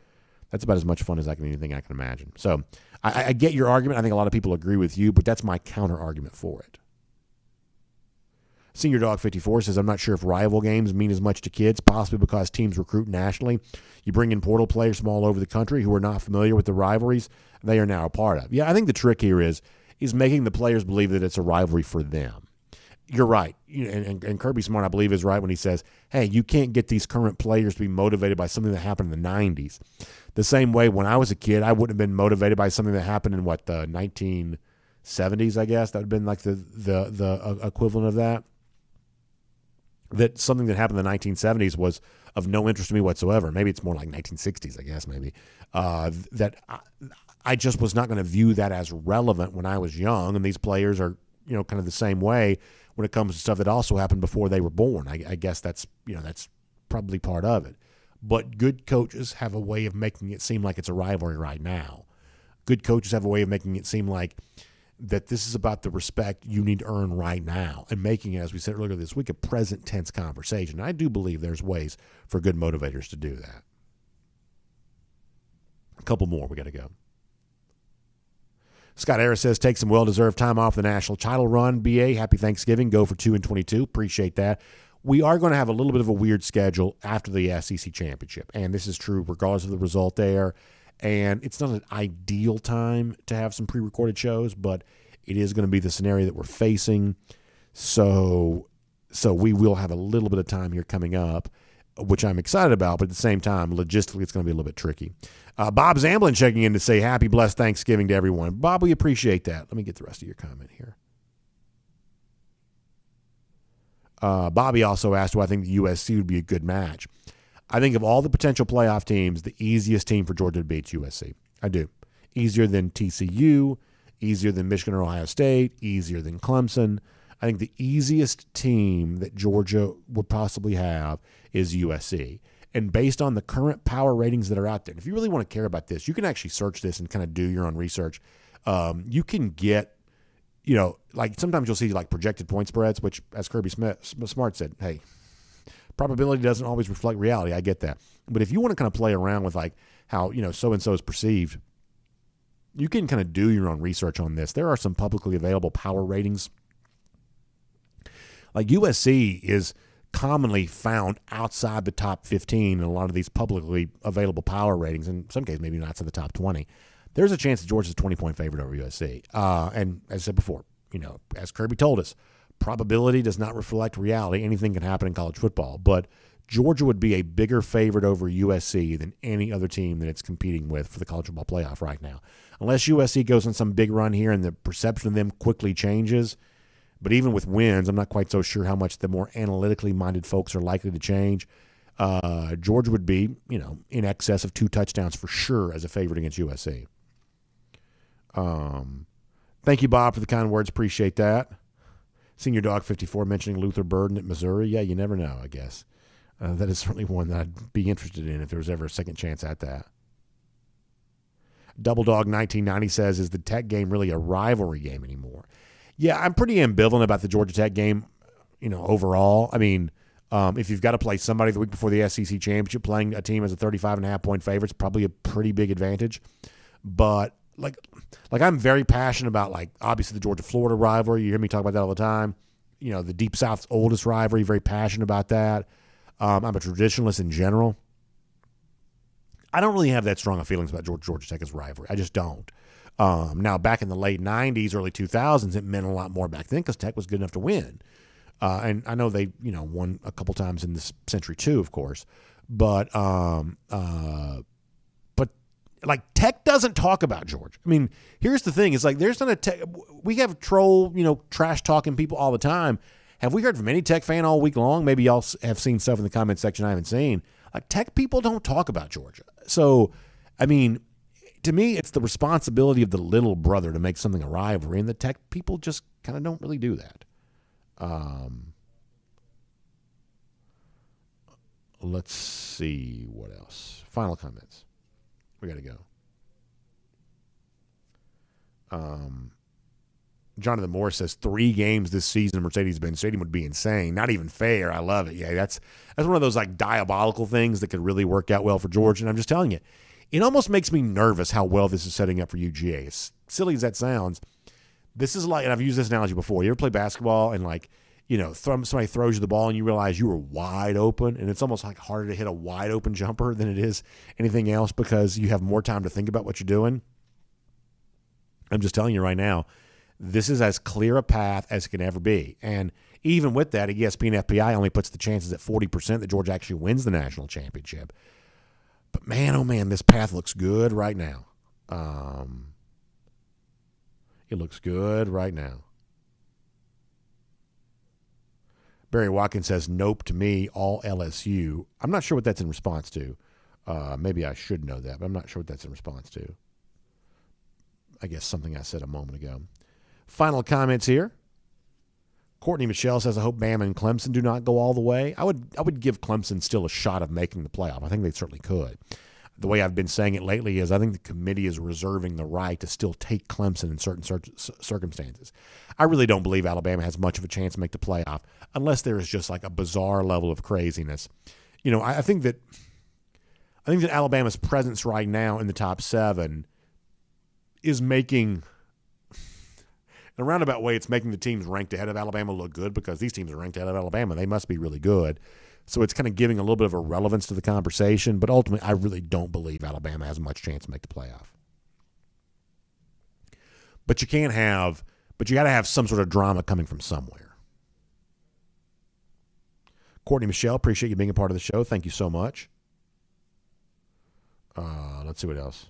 that's about as much fun as anything I can imagine. So I get your argument. I think a lot of people agree with you, but that's my counter-argument for it. Senior Dog 54 says, I'm not sure if rival games mean as much to kids, possibly because teams recruit nationally. You bring in portal players from all over the country who are not familiar with the rivalries they are now a part of. Yeah, I think the trick here is making the players believe that it's a rivalry for them. You're right. And Kirby Smart, I believe, is right when he says, hey, you can't get these current players to be motivated by something that happened in the 90s. The same way when I was a kid, I wouldn't have been motivated by something that happened in, the 1970s, I guess. That would have been like the equivalent of that. That something that happened in the 1970s was of no interest to me whatsoever. Maybe it's more like 1960s, I guess, maybe. That I just was not going to view that as relevant when I was young, and these players are, kind of the same way when it comes to stuff that also happened before they were born. I guess that's probably part of it. But good coaches have a way of making it seem like it's a rivalry right now. Good coaches have a way of making it seem like that this is about the respect you need to earn right now and making it, as we said earlier this week, a present tense conversation. I do believe there's ways for good motivators to do that. A couple more. We got to go. Scott Harris says, take some well-deserved time off the national title run. BA, happy Thanksgiving. Go for 2-22. Appreciate that. We are going to have a little bit of a weird schedule after the SEC championship, and this is true regardless of the result there. And it's not an ideal time to have some pre-recorded shows, but it is going to be the scenario that we're facing. So we will have a little bit of time here coming up, which I'm excited about, but at the same time, logistically, it's going to be a little bit tricky. Bob Zamblin checking in to say happy, blessed Thanksgiving to everyone. Bob, we appreciate that. Let me get the rest of your comment here. Bobby also asked, do I think the USC would be a good match? I think of all the potential playoff teams, the easiest team for Georgia to beat is USC. I do. Easier than TCU, easier than Michigan or Ohio State, easier than Clemson. I think the easiest team that Georgia would possibly have is USC. And based on the current power ratings that are out there, and if you really want to care about this, you can actually search this and kind of do your own research. You can get, like sometimes you'll see like projected point spreads, which as Kirby Smart said, hey, probability doesn't always reflect reality. I get that. But if you want to kind of play around with like how, so-and-so is perceived, you can kind of do your own research on this. There are some publicly available power ratings. Like USC is commonly found outside the top 15 in a lot of these publicly available power ratings, in some cases maybe not outside the top 20, there's a chance that Georgia's a 20-point favorite over USC. And as I said before, as Kirby told us, probability does not reflect reality. Anything can happen in college football. But Georgia would be a bigger favorite over USC than any other team that it's competing with for the college football playoff right now. Unless USC goes on some big run here and the perception of them quickly changes. But even with wins, I'm not quite so sure how much the more analytically minded folks are likely to change. Georgia would be, in excess of 2 touchdowns for sure as a favorite against USC. Thank you, Bob, for the kind words. Appreciate that. Senior Dog 54 mentioning Luther Burden at Missouri. Yeah, you never know, I guess. That is certainly one that I'd be interested in if there was ever a second chance at that. Double Dog 1990 says, is the Tech game really a rivalry game anymore? Yeah, I'm pretty ambivalent about the Georgia Tech game, overall. I mean, if you've got to play somebody the week before the SEC championship, playing a team as a 35.5-point favorite is probably a pretty big advantage. But like I'm very passionate about, obviously the Georgia-Florida rivalry. You hear me talk about that all the time. The Deep South's oldest rivalry, very passionate about that. I'm a traditionalist in general. I don't really have that strong of feelings about Georgia Tech as rivalry. I just don't. Now, back in the late 90s, early 2000s, it meant a lot more back then because Tech was good enough to win. And I know they, won a couple times in this century too, of course. But Tech doesn't talk about Georgia. I mean, here's the thing. It's there's not a Tech. We have troll, trash talking people all the time. Have we heard from any Tech fan all week long? Maybe y'all have seen stuff in the comment section I haven't seen. Tech people don't talk about Georgia. So, I mean, to me, it's the responsibility of the little brother to make something a rivalry, and the Tech people just kind of don't really do that. Let's see what else. Final comments. We got to go. Jonathan Moore says 3 games this season at Mercedes-Benz Stadium would be insane. Not even fair. I love it. Yeah, that's one of those diabolical things that could really work out well for Georgia. And I'm just telling you, it almost makes me nervous how well this is setting up for UGA. As silly as that sounds, this is and I've used this analogy before. You ever play basketball and somebody throws you the ball and you realize you were wide open, and it's almost harder to hit a wide open jumper than it is anything else because you have more time to think about what you're doing. I'm just telling you right now, this is as clear a path as it can ever be. And even with that, ESPN FPI only puts the chances at 40% that Georgia actually wins the national championship. But man, oh man, this path looks good right now. It looks good right now. Barry Watkins says, nope to me, all LSU. I'm not sure what that's in response to. Maybe I should know that, but I'm not sure what that's in response to. I guess something I said a moment ago. Final comments here. Courtney Michelle says, I hope Bama and Clemson do not go all the way. I would give Clemson still a shot of making the playoff. I think they certainly could. The way I've been saying it lately is I think the committee is reserving the right to still take Clemson in certain circumstances. I really don't believe Alabama has much of a chance to make the playoff unless there is just a bizarre level of craziness. I think that Alabama's presence right now in the top 7 is making, in a roundabout way, it's making the teams ranked ahead of Alabama look good because these teams are ranked ahead of Alabama. They must be really good. So it's kind of giving a little bit of a relevance to the conversation, but ultimately I really don't believe Alabama has much chance to make the playoff. But you got to have some sort of drama coming from somewhere. Courtney Michelle, appreciate you being a part of the show. Thank you so much. Let's see what else.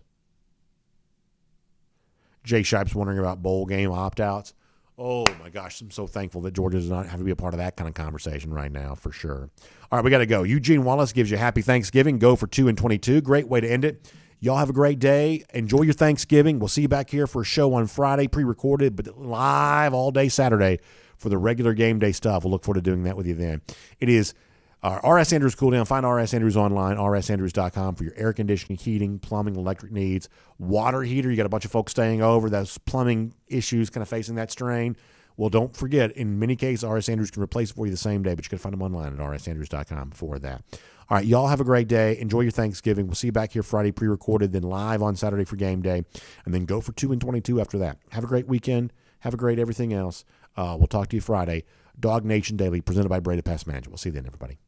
Jay Shipe's wondering about bowl game opt-outs. Oh, my gosh. I'm so thankful that Georgia does not have to be a part of that kind of conversation right now, for sure. All right, we got to go. Eugene Wallace gives you happy Thanksgiving. Go for 2 and 22. Great way to end it. Y'all have a great day. Enjoy your Thanksgiving. We'll see you back here for a show on Friday, pre-recorded, but live all day Saturday for the regular game day stuff. We'll look forward to doing that with you then. It is R.S. Andrews Cool Down. Find R.S. Andrews online, rsandrews.com for your air conditioning, heating, plumbing, electric needs. Water heater, you got a bunch of folks staying over. Those plumbing issues kind of facing that strain. Well, don't forget, in many cases, R.S. Andrews can replace it for you the same day, but you can find them online at rsandrews.com for that. All right, y'all have a great day. Enjoy your Thanksgiving. We'll see you back here Friday, pre-recorded, then live on Saturday for game day, and then go for 2 and 22 after that. Have a great weekend. Have a great everything else. We'll talk to you Friday. DawgNation Daily, presented by Breda Pest Management. We'll see you then, everybody.